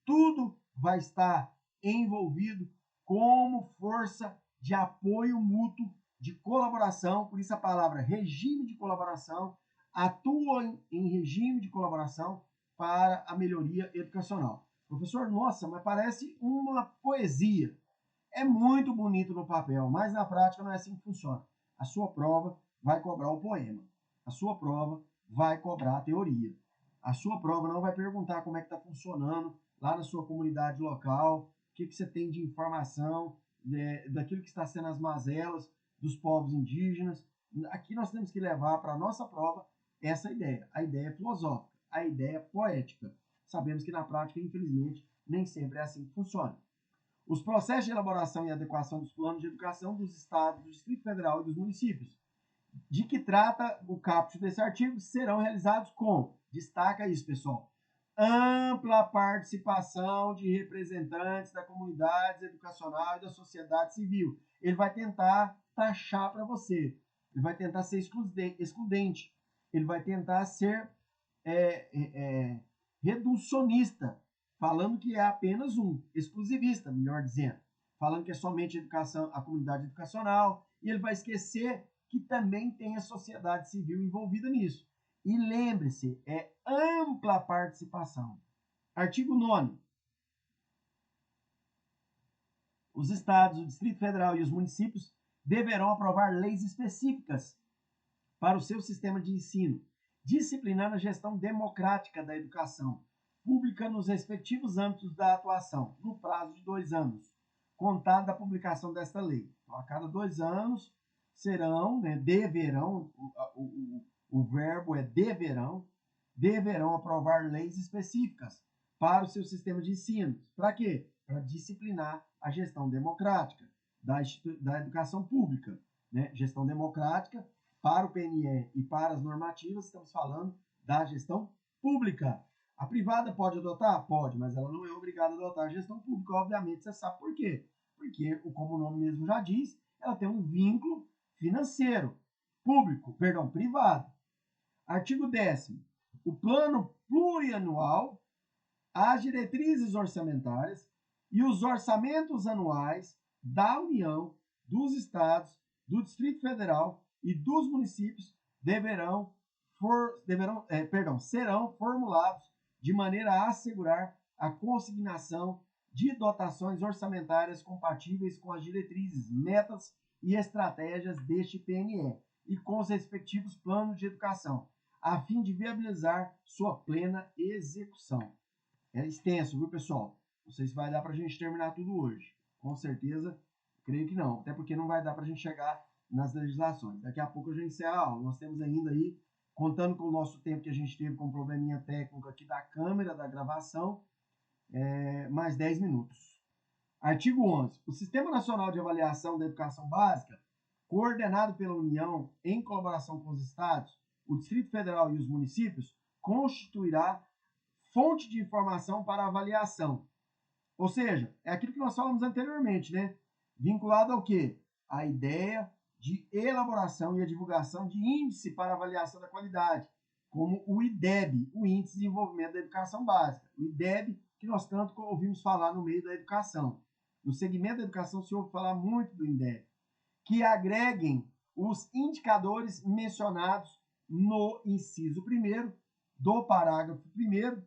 tudo vai estar envolvido como força de apoio mútuo, de colaboração, por isso a palavra regime de colaboração, atua em regime de colaboração para a melhoria educacional. Professor, nossa, mas parece uma poesia. É muito bonito no papel, mas na prática não é assim que funciona. A sua prova vai cobrar o poema. A sua prova vai cobrar a teoria. A sua prova não vai perguntar como é que está funcionando lá na sua comunidade local, o que você tem de informação, daquilo que está sendo as mazelas dos povos indígenas. Aqui nós temos que levar para a nossa prova essa ideia. A ideia filosófica, a ideia poética. Sabemos que na prática, infelizmente, nem sempre é assim que funciona. Os processos de elaboração e adequação dos planos de educação dos estados, do Distrito Federal e dos municípios, de que trata o caput desse artigo, serão realizados com, destaca isso, pessoal, ampla participação de representantes da comunidade educacional e da sociedade civil. Ele vai tentar taxar para você, ele vai tentar ser excludente, ele vai tentar ser reducionista, falando que é apenas exclusivista, melhor dizendo, falando que é somente educação, a comunidade educacional, e ele vai esquecer que também tem a sociedade civil envolvida nisso. E lembre-se, é ampla participação. Artigo 9º. Os estados, o Distrito Federal e os municípios deverão aprovar leis específicas para o seu sistema de ensino, disciplinando a gestão democrática da educação pública nos respectivos âmbitos da atuação, no prazo de 2 anos, contado da publicação desta lei. Então, a cada 2 anos serão, deverão, o verbo é deverão aprovar leis específicas para o seu sistema de ensino. Para quê? Para disciplinar a gestão democrática da educação pública. Gestão democrática, para o PNE e para as normativas, estamos falando da gestão pública. A privada pode adotar? Pode, mas ela não é obrigada a adotar a gestão pública, obviamente, você sabe por quê. Porque, como o nome mesmo já diz, ela tem um vínculo financeiro, privado. Artigo 10º. O plano plurianual, as diretrizes orçamentárias e os orçamentos anuais da União, dos estados, do Distrito Federal e dos municípios serão formulados de maneira a assegurar a consignação de dotações orçamentárias compatíveis com as diretrizes, metas e estratégias deste PNE e com os respectivos planos de educação, a fim de viabilizar sua plena execução. É extenso, viu, pessoal? Não sei se vai dar para a gente terminar tudo hoje. Com certeza, creio que não. Até porque não vai dar para a gente chegar nas legislações. Daqui a pouco a gente encerra a aula. Nós temos ainda aí, contando com o nosso tempo que a gente teve com um probleminha técnico aqui da câmera, da gravação, mais 10 minutos. Artigo 11. O Sistema Nacional de Avaliação da Educação Básica, coordenado pela União em colaboração com os estados, o Distrito Federal e os municípios, constituirá fonte de informação para avaliação. Ou seja, é aquilo que nós falamos anteriormente, né? Vinculado ao quê? A ideia de elaboração e a divulgação de índice para avaliação da qualidade, como o IDEB, o Índice de Desenvolvimento da Educação Básica. O IDEB, que nós tanto ouvimos falar no meio da educação. No segmento da educação se ouve falar muito do IDEB, que agreguem os indicadores mencionados no inciso 1º do parágrafo 1º,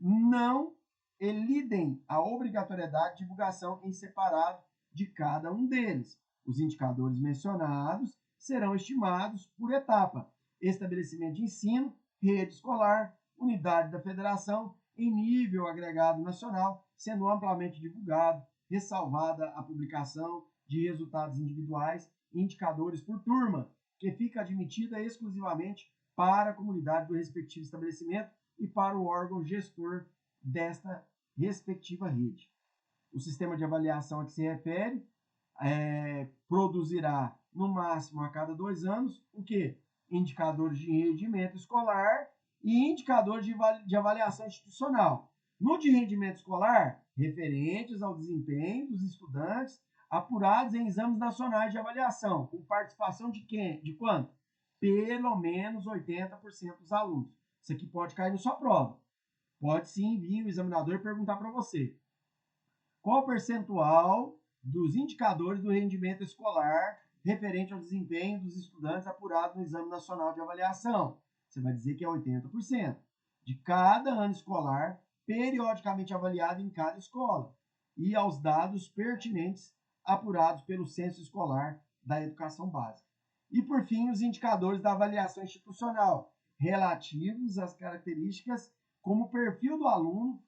não elidem a obrigatoriedade de divulgação em separado de cada um deles. Os indicadores mencionados serão estimados por etapa: estabelecimento de ensino, rede escolar, unidade da federação, em nível agregado nacional, sendo amplamente divulgado, ressalvada a publicação de resultados individuais e indicadores por turma, que fica admitida exclusivamente para a comunidade do respectivo estabelecimento e para o órgão gestor desta respectiva rede. O sistema de avaliação a que se refere produzirá, no máximo a cada 2 anos, o quê? Indicadores de rendimento escolar e indicadores de avaliação institucional. No de rendimento escolar, referentes ao desempenho dos estudantes apurados em exames nacionais de avaliação, com participação de quem? De quanto? Pelo menos 80% dos alunos. Isso aqui pode cair na sua prova. Pode sim vir o examinador perguntar para você: qual o percentual dos indicadores do rendimento escolar referente ao desempenho dos estudantes apurados no Exame Nacional de Avaliação? Você vai dizer que é 80%. De cada ano escolar, periodicamente avaliado em cada escola, e aos dados pertinentes apurados pelo Censo Escolar da Educação Básica. E, por fim, os indicadores da avaliação institucional, relativos às características como o perfil do aluno,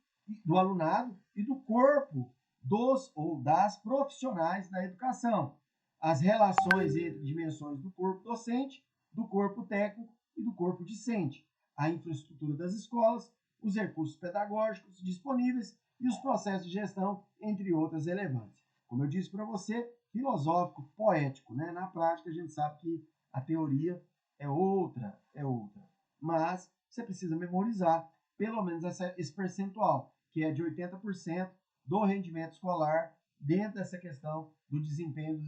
do alunado e do corpo dos ou das profissionais da educação, as relações entre dimensões do corpo docente, do corpo técnico e do corpo discente, a infraestrutura das escolas, os recursos pedagógicos disponíveis e os processos de gestão, entre outras relevantes. Como eu disse para você, filosófico, poético, né? Na prática, a gente sabe que a teoria é outra. Mas você precisa memorizar pelo menos esse percentual, que é de 80% do rendimento escolar, dentro dessa questão do desempenho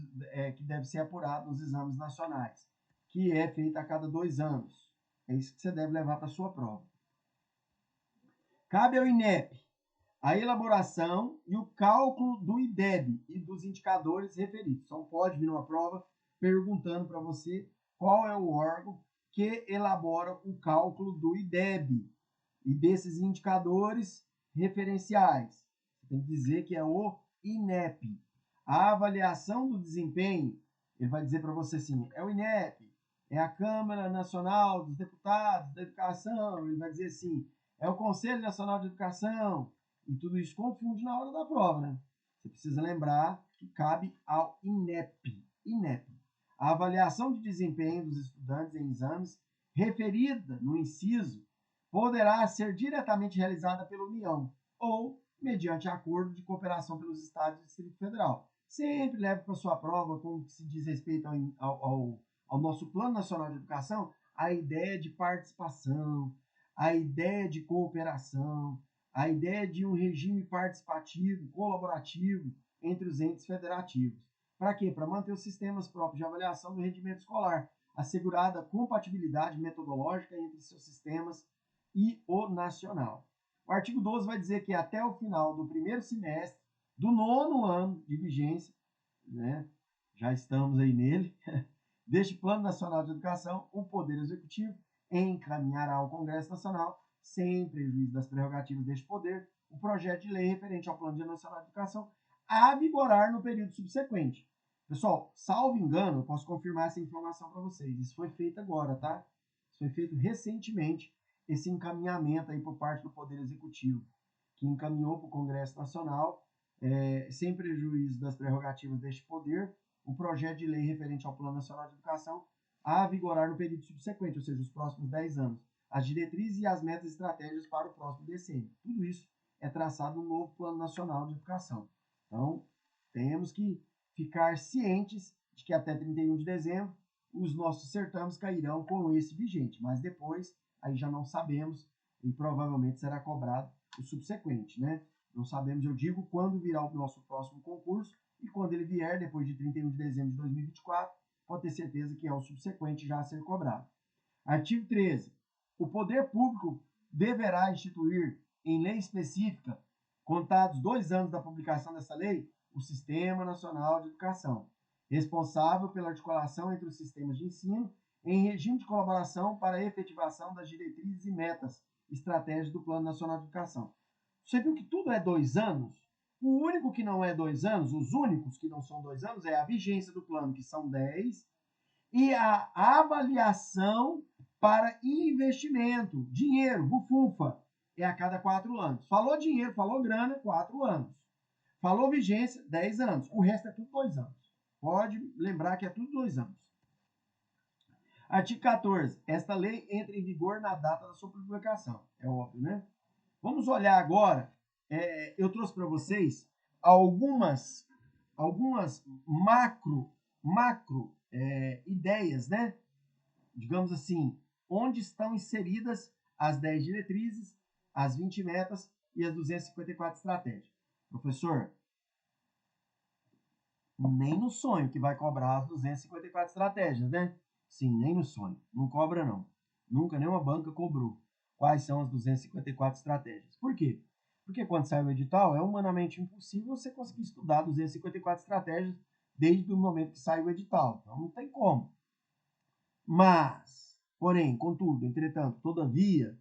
que deve ser apurado nos exames nacionais, que é feito a cada 2 anos. É isso que você deve levar para a sua prova. Cabe ao INEP a elaboração e o cálculo do IDEB e dos indicadores referidos. Então, pode vir uma prova perguntando para você qual é o órgão que elabora o cálculo do IDEB e desses indicadores referenciais. Você tem que dizer que é o INEP. A avaliação do desempenho, ele vai dizer para você assim, é o INEP, é a Câmara Nacional dos Deputados da Educação, ele vai dizer assim, é o Conselho Nacional de Educação, e tudo isso confunde na hora da prova, né? Você precisa lembrar que cabe ao INEP. INEP. A avaliação de desempenho dos estudantes em exames referida no inciso poderá ser diretamente realizada pela União ou mediante acordo de cooperação pelos Estados e Distrito Federal. Sempre leve para sua prova, como se diz respeito ao nosso Plano Nacional de Educação, a ideia de participação, a ideia de cooperação, a ideia de um regime participativo, colaborativo entre os entes federativos. Para quê? Para manter os sistemas próprios de avaliação do rendimento escolar, assegurada a compatibilidade metodológica entre seus sistemas e o nacional. O artigo 12 vai dizer que até o final do primeiro semestre do 9º ano de vigência, né, já estamos aí nele, deste Plano Nacional de Educação, o Poder Executivo encaminhará ao Congresso Nacional, sem prejuízo das prerrogativas deste poder, o projeto de lei referente ao Plano Nacional de Educação a vigorar no período subsequente. Pessoal, salvo engano, eu posso confirmar essa informação para vocês. Isso foi feito agora, tá? Isso foi feito recentemente, esse encaminhamento aí por parte do Poder Executivo, que encaminhou para o Congresso Nacional, sem prejuízo das prerrogativas deste poder, o projeto de lei referente ao Plano Nacional de Educação a vigorar no período subsequente, ou seja, os próximos 10 anos, as diretrizes e as metas e estratégias para o próximo decênio. Tudo isso é traçado no novo Plano Nacional de Educação. Então, temos que ficar cientes de que até 31 de dezembro os nossos certames cairão com esse vigente, mas depois aí já não sabemos e provavelmente será cobrado o subsequente, né? Não sabemos, eu digo, quando virá o nosso próximo concurso e quando ele vier, depois de 31 de dezembro de 2024, pode ter certeza que é o subsequente já a ser cobrado. Artigo 13. O poder público deverá instituir em lei específica, contados 2 anos da publicação dessa lei, o Sistema Nacional de Educação, responsável pela articulação entre os sistemas de ensino em regime de colaboração para a efetivação das diretrizes e metas estratégicas do Plano Nacional de Educação. Você viu que tudo é 2 anos? O único que não é 2 anos, os únicos que não são 2 anos, é a vigência do plano, que são 10, e a avaliação para investimento, dinheiro, bufunfa, é a cada 4 anos. Falou dinheiro, falou grana, 4 anos. Falou vigência, 10 anos. O resto é tudo 2 anos. Pode lembrar que é tudo 2 anos. Artigo 14. Esta lei entra em vigor na data da sua publicação. É óbvio, né? Vamos olhar agora. Eu trouxe para vocês algumas macro ideias, né? Digamos assim, onde estão inseridas as 10 diretrizes, as 20 metas e as 254 estratégias. Professor, nem no sonho que vai cobrar as 254 estratégias, né? Sim, nem no sonho. Não cobra, não. Nunca nenhuma banca cobrou. Quais são as 254 estratégias? Por quê? Porque quando sai o edital, é humanamente impossível você conseguir estudar 254 estratégias desde o momento que sai o edital. Então, não tem como. Mas, porém, contudo, entretanto, todavia,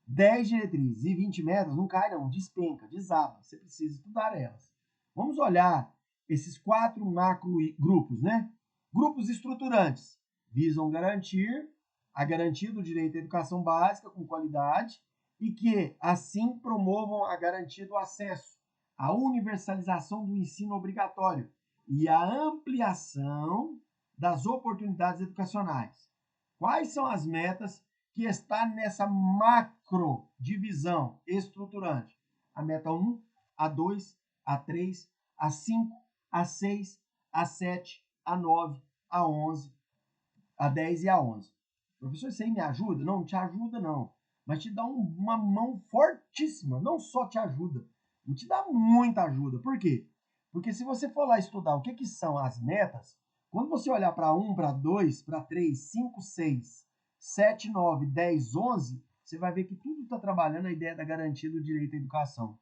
10 diretrizes e 20 metas não cai, não. Despenca, desaba. Você precisa estudar elas. Vamos olhar esses 4 macro grupos, né? Grupos estruturantes visam garantir a garantia do direito à educação básica com qualidade e que, assim, promovam a garantia do acesso, a universalização do ensino obrigatório e a ampliação das oportunidades educacionais. Quais são as metas que estão nessa macro divisão estruturante? A meta 1, a 2, a 3, a 5, a 6, a 7, a 9, a 11, a 10 e a 11. Professor, isso aí me ajuda? Não te ajuda, não. Mas te dá uma mão fortíssima. Não só te ajuda, te dá muita ajuda. Por quê? Porque se você for lá estudar o que são as metas, quando você olhar para 1, para 2, para 3, 5, 6, 7, 9, 10, 11, você vai ver que tudo está trabalhando a ideia da garantia do direito à educação.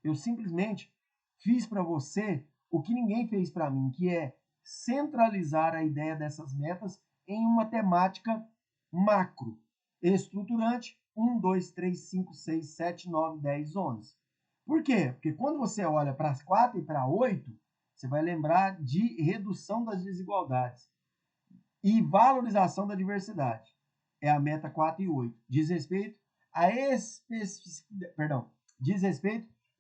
Eu simplesmente fiz para você o que ninguém fez para mim, que é centralizar a ideia dessas metas em uma temática macro, estruturante, 1, 2, 3, 5, 6, 7, 9, 10, 11. Por quê? Porque quando você olha para as 4 e para 8, você vai lembrar de redução das desigualdades e valorização da diversidade. É a meta 4 e 8. Diz respeito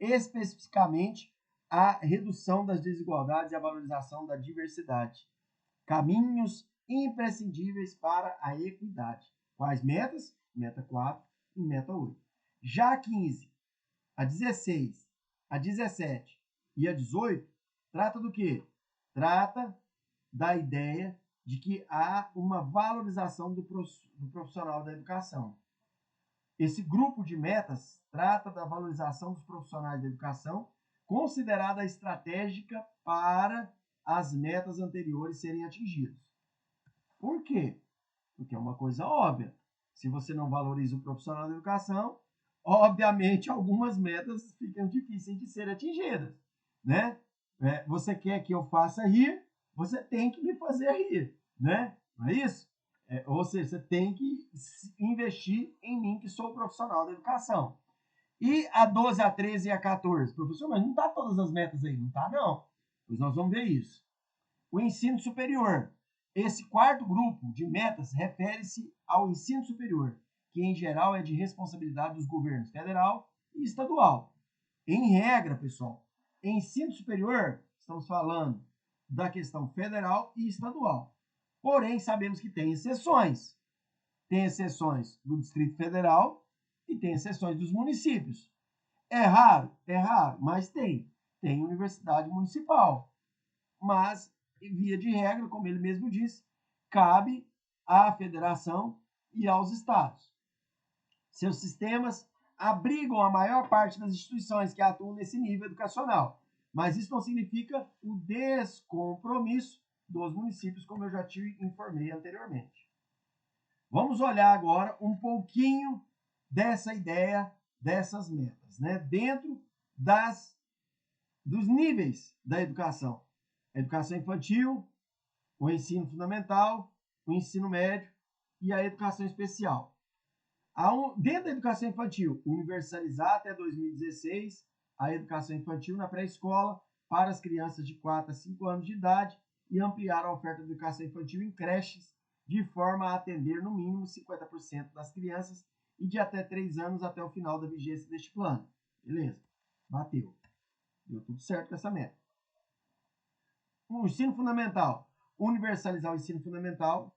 especificamente à redução das desigualdades e à valorização da diversidade. Caminhos imprescindíveis para a equidade. Quais metas? Meta 4 e meta 8. Já a 15, a 16, a 17 e a 18 trata do quê? Trata da ideia de que há uma valorização do profissional da educação. Esse grupo de metas trata da valorização dos profissionais da educação, considerada estratégica para as metas anteriores serem atingidas. Por quê? Porque é uma coisa óbvia. Se você não valoriza o profissional da educação, obviamente algumas metas ficam difíceis de serem atingidas, né? Você quer que eu faça rir, você tem que me fazer rir, né? Não é isso? Ou seja, você tem que investir em mim, que sou o profissional da educação. E a 12, a 13 e a 14? Professor, mas não está todas as metas aí. Não está, não. Pois nós vamos ver isso. O ensino superior. Esse quarto grupo de metas refere-se ao ensino superior, que em geral é de responsabilidade dos governos federal e estadual. Em regra, pessoal, ensino superior, estamos falando da questão federal e estadual. Porém, sabemos que tem exceções. Tem exceções do Distrito Federal e tem exceções dos municípios. É raro, mas tem. Tem universidade municipal. Mas, via de regra, como ele mesmo disse, cabe à federação e aos estados. Seus sistemas abrigam a maior parte das instituições que atuam nesse nível educacional, mas isso não significa o descompromisso dos municípios, como eu já te informei anteriormente. Vamos olhar agora um pouquinho dessa ideia, dessas metas, né? Dentro dos níveis da educação. A educação infantil, o ensino fundamental, o ensino médio e a educação especial. Dentro da educação infantil, universalizar até 2016 a educação infantil na pré-escola para as crianças de 4 a 5 anos de idade e ampliar a oferta de educação infantil em creches, de forma a atender no mínimo 50% das crianças e de até 3 anos até o final da vigência deste plano. Beleza, bateu. Deu tudo certo com essa meta. O ensino fundamental. Universalizar o ensino fundamental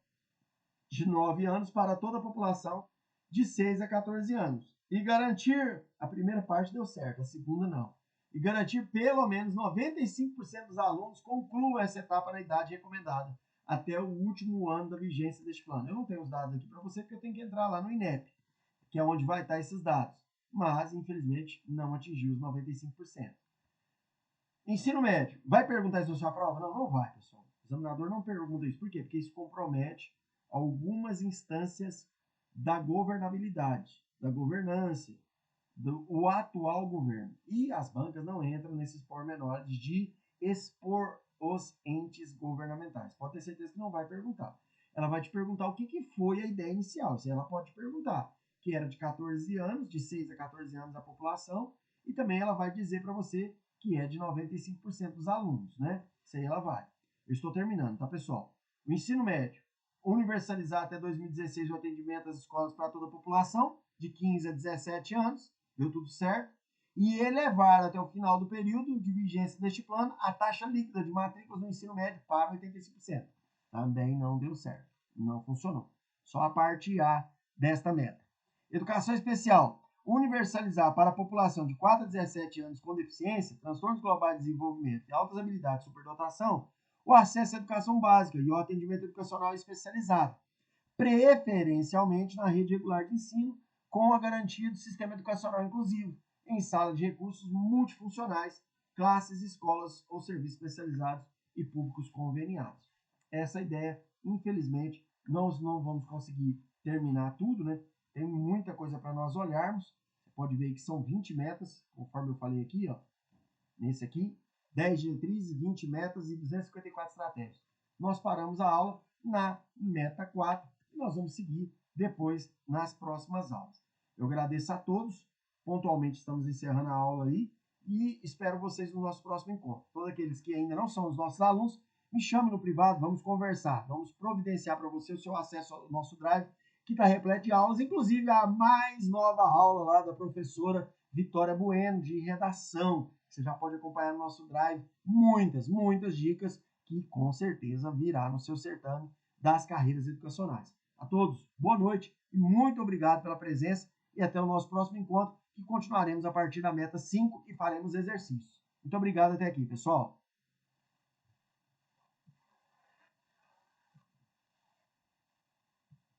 de 9 anos para toda a população de 6 a 14 anos. E garantir, a primeira parte deu certo, a segunda não. E garantir pelo menos 95% dos alunos concluam essa etapa na idade recomendada, até o último ano da vigência deste plano. Eu não tenho os dados aqui para você, porque eu tenho que entrar lá no INEP, que é onde vai estar esses dados. Mas, infelizmente, não atingiu os 95%. Ensino médio. Vai perguntar isso na sua prova? Não, não vai, pessoal. O examinador não pergunta isso. Por quê? Porque isso compromete algumas instâncias da governabilidade, da governança, do atual governo. E as bancas não entram nesses pormenores de expor os entes governamentais. Pode ter certeza que não vai perguntar. Ela vai te perguntar o que foi a ideia inicial. Isso ela pode perguntar, que era de 14 anos, de 6 a 14 anos a população, e também ela vai dizer para você que é de 95% dos alunos, né? Isso aí ela vai. Eu estou terminando, tá, pessoal? O ensino médio. Universalizar até 2016 o atendimento às escolas para toda a população, de 15 a 17 anos, deu tudo certo, e elevar até o final do período de vigência deste plano a taxa líquida de matrículas no ensino médio para 85%. Também não deu certo, não funcionou. Só a parte A desta meta. Educação especial. Universalizar para a população de 4 a 17 anos com deficiência, transtornos globais de desenvolvimento e altas habilidades de superdotação, o acesso à educação básica e ao atendimento educacional especializado, preferencialmente na rede regular de ensino, com a garantia do sistema educacional inclusivo, em salas de recursos multifuncionais, classes, escolas ou serviços especializados e públicos conveniados. Essa ideia, infelizmente, nós não vamos conseguir terminar tudo, né? Tem muita coisa para nós olharmos. Você pode ver que são 20 metas, conforme eu falei aqui, ó, nesse aqui, 10 diretrizes, 20 metas e 254 estratégias. Nós paramos a aula na meta 4 e nós vamos seguir depois nas próximas aulas. Eu agradeço a todos, pontualmente estamos encerrando a aula aí e espero vocês no nosso próximo encontro. Todos aqueles que ainda não são os nossos alunos, me chame no privado, vamos conversar, vamos providenciar para você o seu acesso ao nosso Drive, que está repleto de aulas, inclusive a mais nova aula lá da professora Vitória Bueno, de redação. Você já pode acompanhar no nosso Drive muitas dicas que com certeza virá no seu certame das carreiras educacionais. A todos, boa noite e muito obrigado pela presença e até o nosso próximo encontro, que continuaremos a partir da meta 5 e faremos exercícios. Muito obrigado até aqui, pessoal.